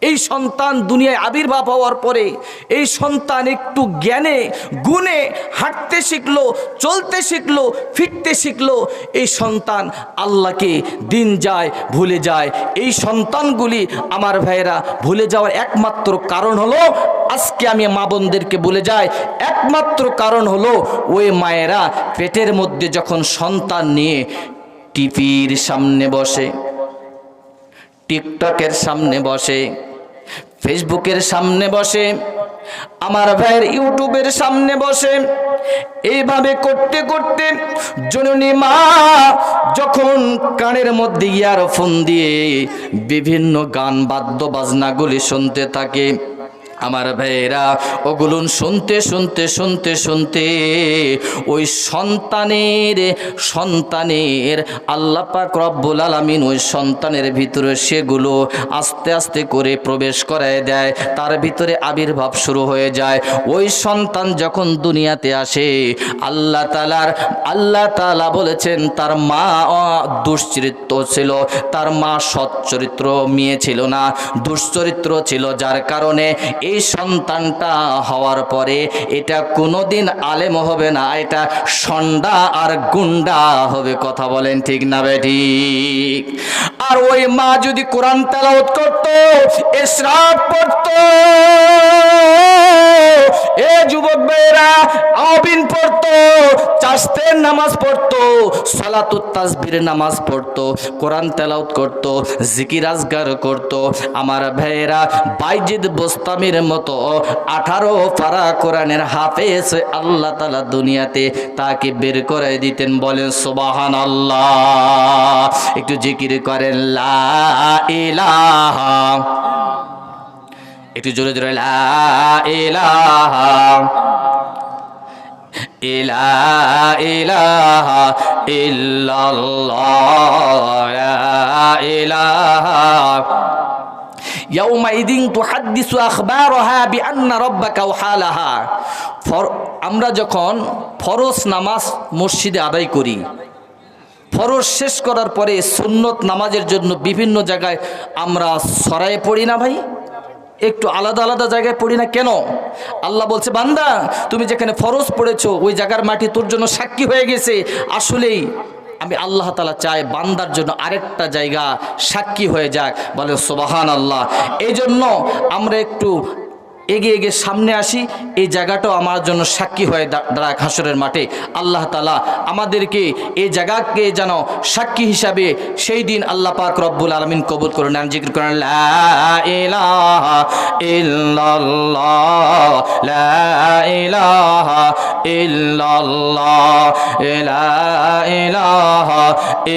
এই সন্তান দুনিয়ায় আবির্ভাব হওয়ার পরে এই সন্তান একটু জ্ঞানে গুণে হাঁটতে শিখলো, চলতে শিখলো, ফিরতে শিখলো। এই সন্তান আল্লাহকে দিন যায় ভুলে যায়। এই সন্তানগুলি আমার ভাইয়েরা ভুলে যাওয়ার একমাত্র কারণ হলো, আজকে আমি মা বোনদেরকে বলে যাই, একমাত্র কারণ হলো ওই মায়েরা পেটের মধ্যে যখন সন্তান নিয়ে টিভির সামনে বসে, টিকটকের সামনে বসে, ফেসবুকের সামনে বসে, আমার ভাইয়ের ইউটিউবের সামনে বসে, এইভাবে করতে করতে জননী মা যখন কানের মধ্যে ইয়ারফোন দিয়ে বিভিন্ন গান বাদ্য বাজনাগুলি শুনতে থাকে, আমার ভাইয়েরা ওগুলো শুনতে শুনতে শুনতে শুনতে ওই সন্তানের আল্লাহ পাক রব্বুল আলামিন ওই সন্তানের ভিতরে সেগুলো আস্তে আস্তে করে প্রবেশ করায় দেয়, তার ভিতরে আবির্ভাব শুরু হয়ে যায়। ওই সন্তান যখন দুনিয়াতে আসে আল্লাহ তাআলা বলেছেন তার মা দুশ্চরিত্র ছিল, তার মা সচ্চরিত্র মেয়ে ছিল না, দুশ্চরিত্র ছিল, যার কারণে এই সন্তানটা হওয়ার পরে এটা কোনোদিন আলেম হবে না, এটা সন্ডা আর গুন্ডা হবে। কথা বলেন ঠিক না বেঠিক? আর ওই মা যদি কোরআন তেলাওয়াত করত, ইশরাক পড়ত, এ যুবক ভাইরা আবিন পড়ত, চাস্তের নামাজ পড়ত, সালাতুত তাসবির নামাজ পড়ত, কোরআন তেলাওয়াত করত, জিকির আজগার করত, আমার ভাইরা বাইজিদ বোস্তামির মতো 18 পারা কোরআনের হাফেজ আল্লাহ তাআলা দুনিয়াতে তাকে বের করে দিতেন। বলেন সুবহানাল্লাহ। একটু জিকির করেন লা ইলাহা, একটু জোরে জোরে লা ইলাহা ইলাহা ইল্লাল্লাহ লা ইলাহা ইয়াউমাইদিন তুহাদ্দিসু আখবারহা বিআন্না রাব্বাকা ওয়াহালাহা। আমরা যখন ফরজ নামাজ মসজিদে আদায় করি, ফরজ শেষ করার পরে সুন্নত নামাজের জন্য বিভিন্ন জায়গায় আমরা সরায়ে পড়ি না ভাই? একটু আলাদা আলাদা জায়গায় পড়ি না কেন? আল্লাহ বলছে বান্দা তুমি যেখানে ফরজ পড়েছো ওই জায়গার মাটি তোর জন্য সাক্ষী হয়ে গেছে। আসলেই আমি আল্লাহ তাআলা চাই বান্দার জন্য আরেকটা জায়গা সাক্ষী হয়ে যাক। বলে সুবহানাল্লাহ। এই জন্য আমরা একটু এগিয়ে এগিয়ে সামনে আসি, এই জায়গাটাও আমার জন্য সাক্ষী হয়ে দাঁড়ায় হাসরের মাঠে। আল্লাহ তাআলা আমাদেরকে এই জায়গাকে যেন সাক্ষী হিসাবে সেই দিন আল্লাহ পাক রব্বুল আলামিন কবুল করে নেন। জিকির করেন লা ইলাহা ইল্লাল্লাহ, লা ইলাহা ইল্লাল্লাহ, লা ইলাহা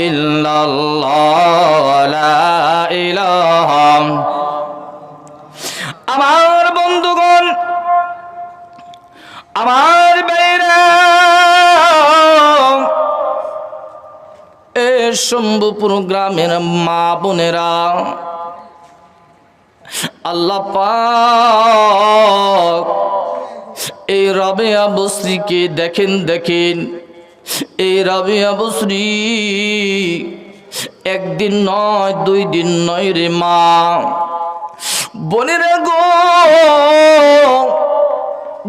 ইল্লাল্লাহ, লা ইলাহা। আমার বন্ধুগণ, আমার ভাইরা, এ শম্ভুপুর গ্রামের মা বোনেরা, আল্লাহ পাক এই রাবেয়া বসরিকে দেখেন। এই রাবেয়া বসরি একদিন নয়, 2 দিন নয় রে মা বোনেরা গো,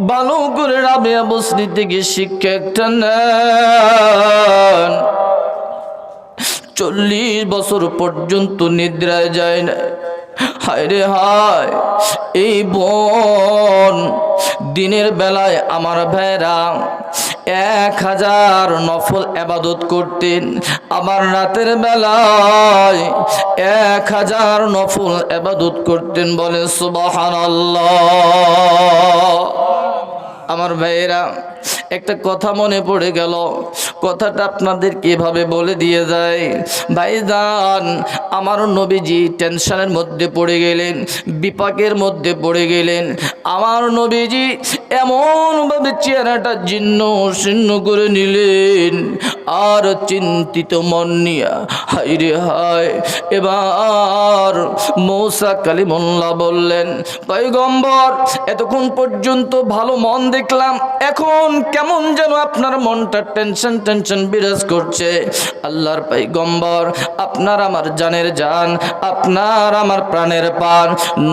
ভালো করে রাবেয়া বসরি থেকে শিক্ষা একটা নেন। 40 বছর পর্যন্ত নিদ্রায় যায় না। হায় রে হায়, এই বোন দিনের বেলায় আমার ভাইরা 1000 নফল ইবাদত করতেন, আবার রাতের বেলায় 1000 নফল ইবাদত করতেন। বলে সুবহানাল্লাহ। আমার ভাইয়েরা, একটা কথা মনে পড়ে গেল, কথাটা আপনাদেরকে এভাবে বলে দিয়ে যায়। ভাইজান, আমার নবীজি টেনশনের মধ্যে পড়ে গেলেন, বিপাকের মধ্যে পড়ে গেলেন। আমার নবীজি এমনভাবে চেহারাটা জীর্ণ শীর্ণ করে নিলেন, আর চিন্তিত মন নিয়া হায় রে হায়। এবার মূসা কালিমুল্লাহ বললেন, পয়গম্বর, এতক্ষণ পর্যন্ত ভালো মন দেখলাম, এখন কেমন যেন আপনার মনটা টেনশন বিরাজ করছে। আল্লাহর পয়গম্বর, আপনার আমার জানের জান, আপনার আমার প্রাণের প্রাণ।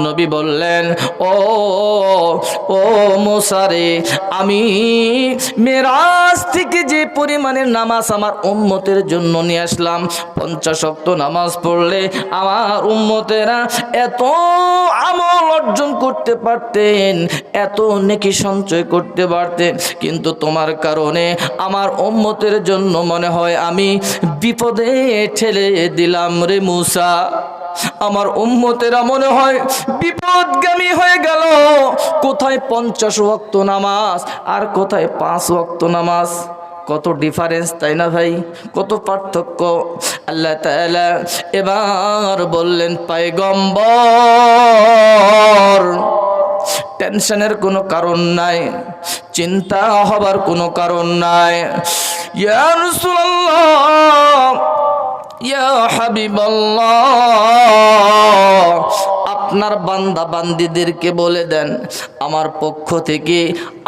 নবী বললেন, ও মূসা রে, আমি মেরাজ থেকে যে পরিমাণের নামাজ আমার উম্মতের জন্য নিয়ে আসলাম, 50 ওয়াক্ত নামাজ পড়লে আমার উম্মতেরা এত আমল অর্জন করতে পারতেন, এত নেকি সঞ্চয় করতে পারতেন, কিন্তু তোমার কারণে আমার উম্মতের জন্য মনে হয় আমি বিপদে ঠেলে দিলাম রে মূসা। আমার উম্মতেরা মনে হয় বিপদগামী হয়ে গেল। কোথায় 50 ওয়াক্ত নামাজ আর কোথায় 5 ওয়াক্ত নামাজ, কত ডিফারেন্স, তাই না ভাই? কত পার্থক্য। আল্লাহ তাআলা এবার বললেন, পয়গম্বর, টেনশনের কোনো কারণ নাই, চিন্তা হবার কোনো কারণ নাই। ইয়া রাসূলুল্লাহ, ইয়া হাবিবাল্লাহ, আপনার বান্দা বান্দীদেরকে বলে দেন, আমার পক্ষ থেকে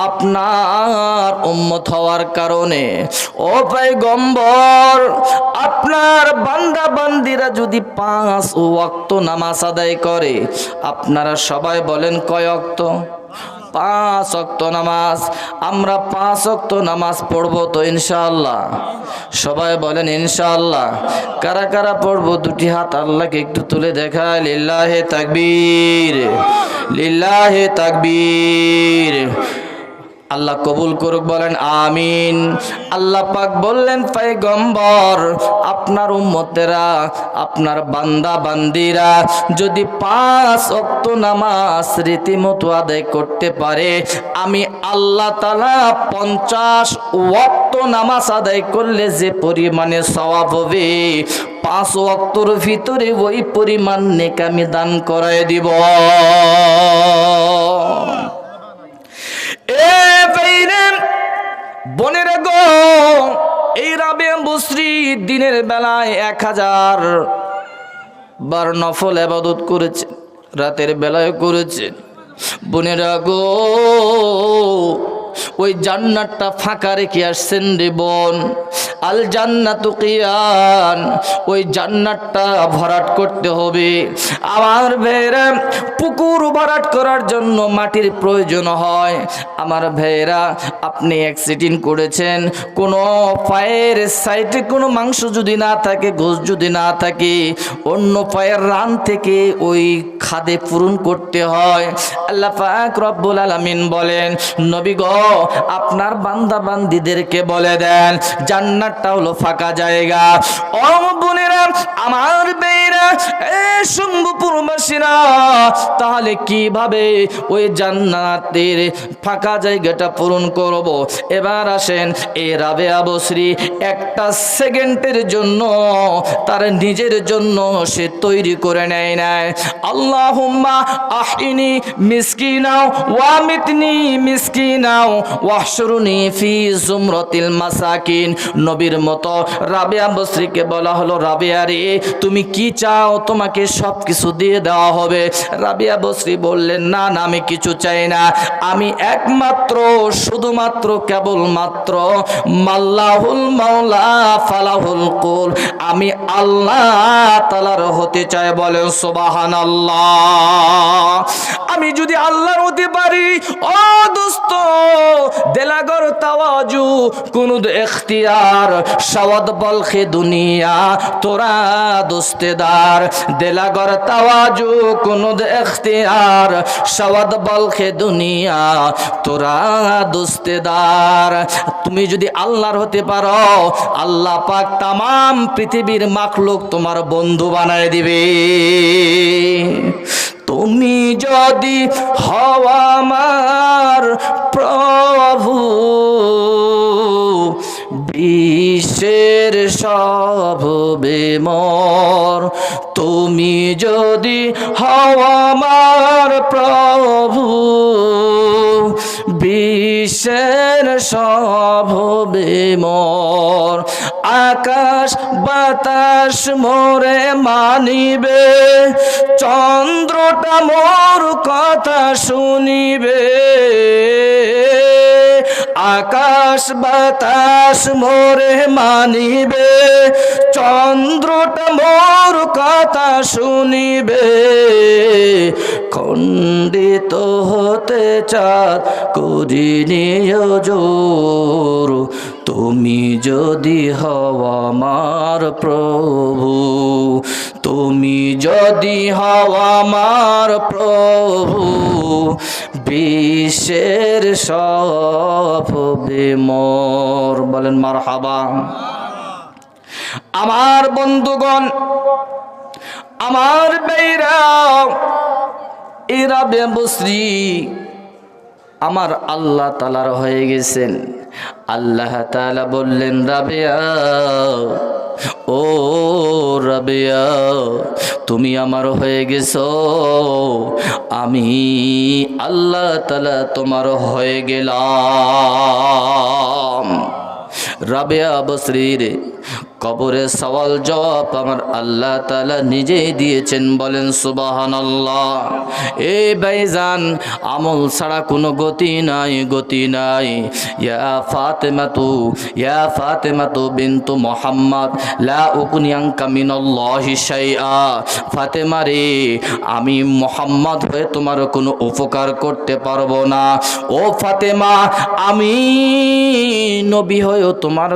আপনার উম্মত হওয়ার কারণে, ও পয়গম্বর, আপনার বান্দা বান্দীরা যদি 5 ওয়াক্ত নামাজ আদায় করে, আপনারা সবাই বলেন কয় ওয়াক্ত? 5 ওয়াক্ত নামাজ। আমরা 5 ওয়াক্ত নামাজ পড়বো তো ইনশাআল্লাহ? সবাই বলেন ইনশাআল্লাহ। কারা কারা পড়বো? 2টি হাত আল্লাহকে একটু তুলে দেখায়। লিল্লাহে তাকবীর, লিল্লাহে তাকবীর। আল্লাহ কবুল করুক, বলেন আমিন। আল্লাহ পাক বললেন, পয়গম্বর, আপনার উম্মতেরা, আপনার বান্দা বান্দিরা যদি 5 ওয়াক্ত নামাজ রীতিমতো আদায় করতে পারে, আমি আল্লাহ তাআলা 50 ওয়াক্ত নামাজ আদায় করলে যে পরিমাণে সওয়াব হবে, 5 ওয়াক্তর ভিতরে ওই পরিমাণ নেক আমি দান করায় দিব। বোনেরা গো, এই রাবেয়া বসরি দিনের বেলায় 1000 বার নফল ইবাদত করেছে, রাতের বেলায় করেছে। বোনেরা গো, ওই জান্নাতটা ফাঁকা রেখে আসছেন রে বোন। আল জান্নাতু কিয়ান, ওই জান্নাতটা ভরাট করতে হবে। আমার ভাইরা পুকুর ভরাট করার জন্য মাটির প্রয়োজন হয়। আমার ভাইরা আপনি অ্যাক্সিডেন্ট করেছেন, কোনো পায়ের সাইডে কোনো মাংস যদি না থাকে, গোশ যদি না থাকে, অন্য পায়ের রান থেকে ওই খাদে পূরণ করতে হয়। আল্লাহ পাক রব্বুল আলামিন বলেন, নবী গো আপনার বান্দা বান্দীদেরকে বলে দেন জান্নাতটা হলো ফাঁকা জায়গা। ও বোনেরা, আমার বেয়েরা, এ শম্ভুপুরবাসীরা, তাহলে কিভাবে ওই জান্নাতের ফাঁকা জায়গাটা পূরণ করব? এবার আসেন, এই রাবেয়া বসরি একটা সেকেন্ডের জন্য তার নিজের জন্য সে তৈরি করে নেয় নাই। আল্লাহুম্মা আহিনি মিসকিনাও ওয়া মিতনি মিসকিনাও ওয়াহশুরনি ফি জুমরাতিল মাসাকিন। নবীর মতো রাবেয়া বসরিকে বলা হলো, রাবেয়া রে তুমি কি চাও? তোমাকে সব কিছু দিয়ে দেওয়া হবে। রাবেয়া বসরি বললেন, না না, আমি কিছু চাই না, আমি একমাত্র শুধুমাত্র কেবলমাত্র মাল্লাহুল মাওলা ফালাহুল কুল, আমি আল্লাহ তাআলার হতে চাই। বলেন সুবহানাল্লাহ। আমি যদি আল্লাহর হতে পারি, ও দোস্ত, দেলাগর তাওয়াজু কুনুদ ইখতিয়ার শাওয়াদ বলখে দুনিয়া তোরা দোস্তেদার। দেলাগর তাওয়াজু কুনুদ ইখতিয়ার শাওয়াদ বলখে দুনিয়া তোরা দোস্তেদার। তুমি যদি আল্লাহর হতে পারো, আল্লাহ পাক তামাম পৃথিবীর মাখলুক তোমার বন্ধু বানায় দিবে। তুমি যদি হও আমার প্রভু, বিশ্বের সব হবে মোর। তুমি যদি হও আমার প্রভু, বিশ্বের সব হবে মোর। আকাশ বাতাস মোরে মানিবে, চন্দ্রটা মোর কথা শুনিবে। আকাশ বাতাস মোরে মানিবে, চন্দ্রটা মোর কথা শুনিবে। খণ্ডিত হতে চাঁদ করিনি জোর, তুমি যদি হও আমার প্রভু, তুমি যদি হও আমার প্রভু, বিশ্বের সব হবে মোর। বলেন মারহাবা। আমার বন্ধুগণ, আমার বেইরা, এই রাবেয়া বসরি আমার আল্লাহ তাআলার হয়ে গেছেন। আল্লাহ তাআলা বললেন, রাবেয়া, ও রাবেয়া, তুমি আমার হয়ে গেছো, আমি আল্লাহ তাআলা তোমার হয়ে গেলাম। রাবেয়া বসরির কবরে সওয়াল জবাব আমার আল্লাহ তাআলা নিজেই দিয়েছেন। বলেন সুবহানাল্লাহ। এ ভাইজান, আমল ছাড়া কোনো গতি নাই, গতি নাই। ইয়া ফাতেমাতু বিনতু মুহাম্মদ লা উকনি আনকা মিনাল্লাহি শাইআ। ফাতেমা রে, আমি মুহাম্মদ হয়ে তোমার কোনো উপকার করতে পারবো না। ও ফাতেমা, আমি নবী হয়েও তোমার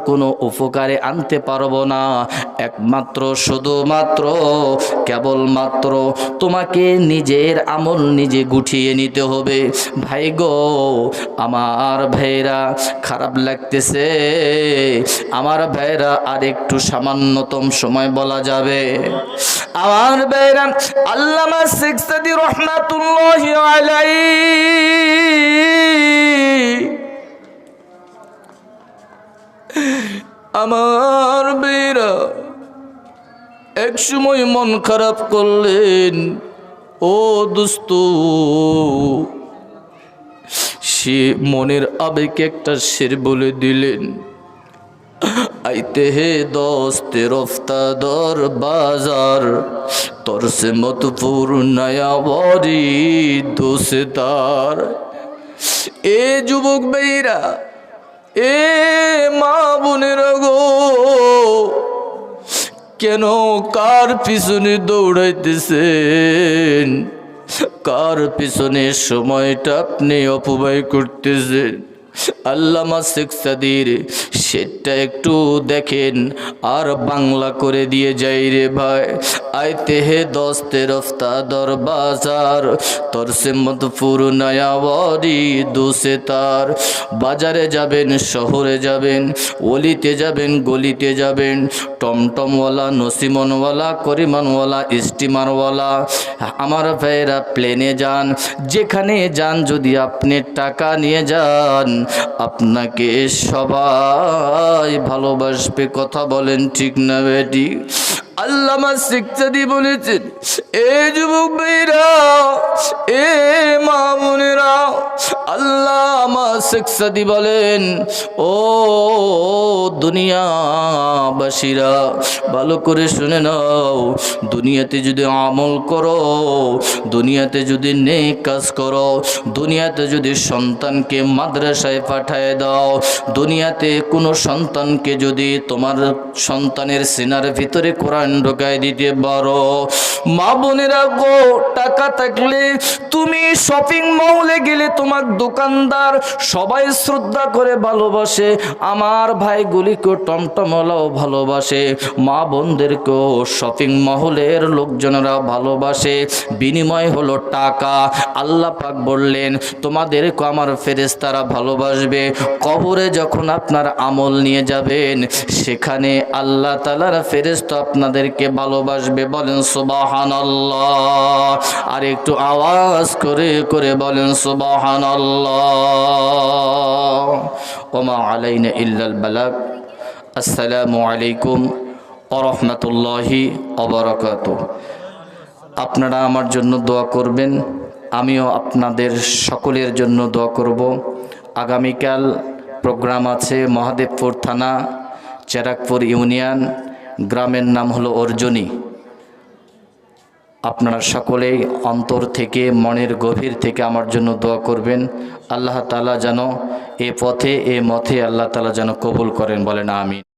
কোনো উপকারে আনতে পারবো না। একমাত্র শুধুমাত্র কেবলমাত্র তোমাকে নিজের আমল নিজে গুছিয়ে নিতে হবে। ভাই গো, আমার ভাইরা, খারাপ লাগতেছে আমার ভাইরা, আর একটু সামান্যতম সময় বলা যাবে। আমার ভাইরা, আল্লামা শেখ সাদী রহমাতুল্লাহি আলাইহি আমার বেরা এক সময় মন খারাপ করলেন। ও দোস্ত, সে মনের আবেগে একটা শের বলে দিলেন, आते हैं दोस्त रफ्ता दर बाजार तोर से मतपुर नया वारी दोस्तार। ए जुबक बेरा এ মা বোনেরা গো, কেন কার পিছনে দৌড়াইতেছেন? কার পিছনে সময়টা আপনি অপব্যয় করতেছেন? আল্লামা শেখ সাদির সেটা একটু দেখেন আর বাংলা করে দিয়ে যাই রে ভাই। আইতে হে দোস্তে রফতা দরবাজার তোর সে মদপুর নয়াওয়ারি দুসে তার। বাজারে যাবেন, শহরে যাবেন, অলিতে যাবেন, গলিতে যাবেন, টমটমওয়ালা, নসিমনওয়ালা, করিমানওয়ালা, স্টিমারওয়ালা, আমার ভাইয়েরা প্লেনে যান, যেখানে যান, যদি আপনি টাকা নিয়ে যান আপনাকে সবাই ভালোবাসবে। কথা বলেন ঠিক না বেটি? আল্লামা শেখ সাদী বলেছেন, এ যুবক ভাইরা, এ মা বোনেরা, আল্লামা শেখ সাদী বলেন, ও দুনিয়াবাসীরা ভালো করে শুনে নাও, দুনিয়াতে যদি আমল করো, দুনিয়াতে যদি নেক কাজ করো, দুনিয়াতে যদি সন্তানকে মাদ্রাসায় পাঠায় দাও, দুনিয়াতে কোনো সন্তানকে যদি তোমার সন্তানের সিনার ভিতরে কোরআন ঢোকায় দিতে পারো, মা বোনেরা গো, টাকা থাকলে তুমি শপিং মলে গেলে তোমার দোকানদার সবাই শ্রদ্ধা করে ভালোবাসে, আমার ভাইগুলিকেও টমটমওয়ালাও ভালোবাসে, মা বোনদেরকেও শপিং মহলের লোকজনেরা ভালোবাসে, বিনিময় হলো টাকা। আল্লাহ পাক বললেন তোমাদেরকে আমার ফেরেশতারা ভালোবাসবে। কবরে যখন আপনার আমল নিয়ে যাবেন, সেখানে আল্লাহ তাআলার ফেরেশতা আপনাদেরকে ভালোবাসবে। বলেন সুবহানাল্লাহ। আর একটু আওয়াজ করে করে বলেন সুবহানাল্লাহ। ওমা আলাইনা ইল্লাল বালাগ। আসসালামু আলাইকুম ওয়া রাহমাতুল্লাহি ওয়া বারাকাতুহু। আপনারা আমার জন্য দোয়া করবেন, আমিও আপনাদের সকলের জন্য দোয়া করব। আগামীকাল প্রোগ্রাম আছে মহাদেবপুর থানা, চেরাকপুর ইউনিয়ন, গ্রামের নাম হলো অর্জনী। আপনারা সকলেই অন্তর থেকে, মনের গভীর থেকে আমার জন্য দোয়া করবেন। আল্লাহ তাআলা যেন এ পথে, এ মথে আল্লাহ তাআলা যেন কবুল করেন। বলেন আমিন।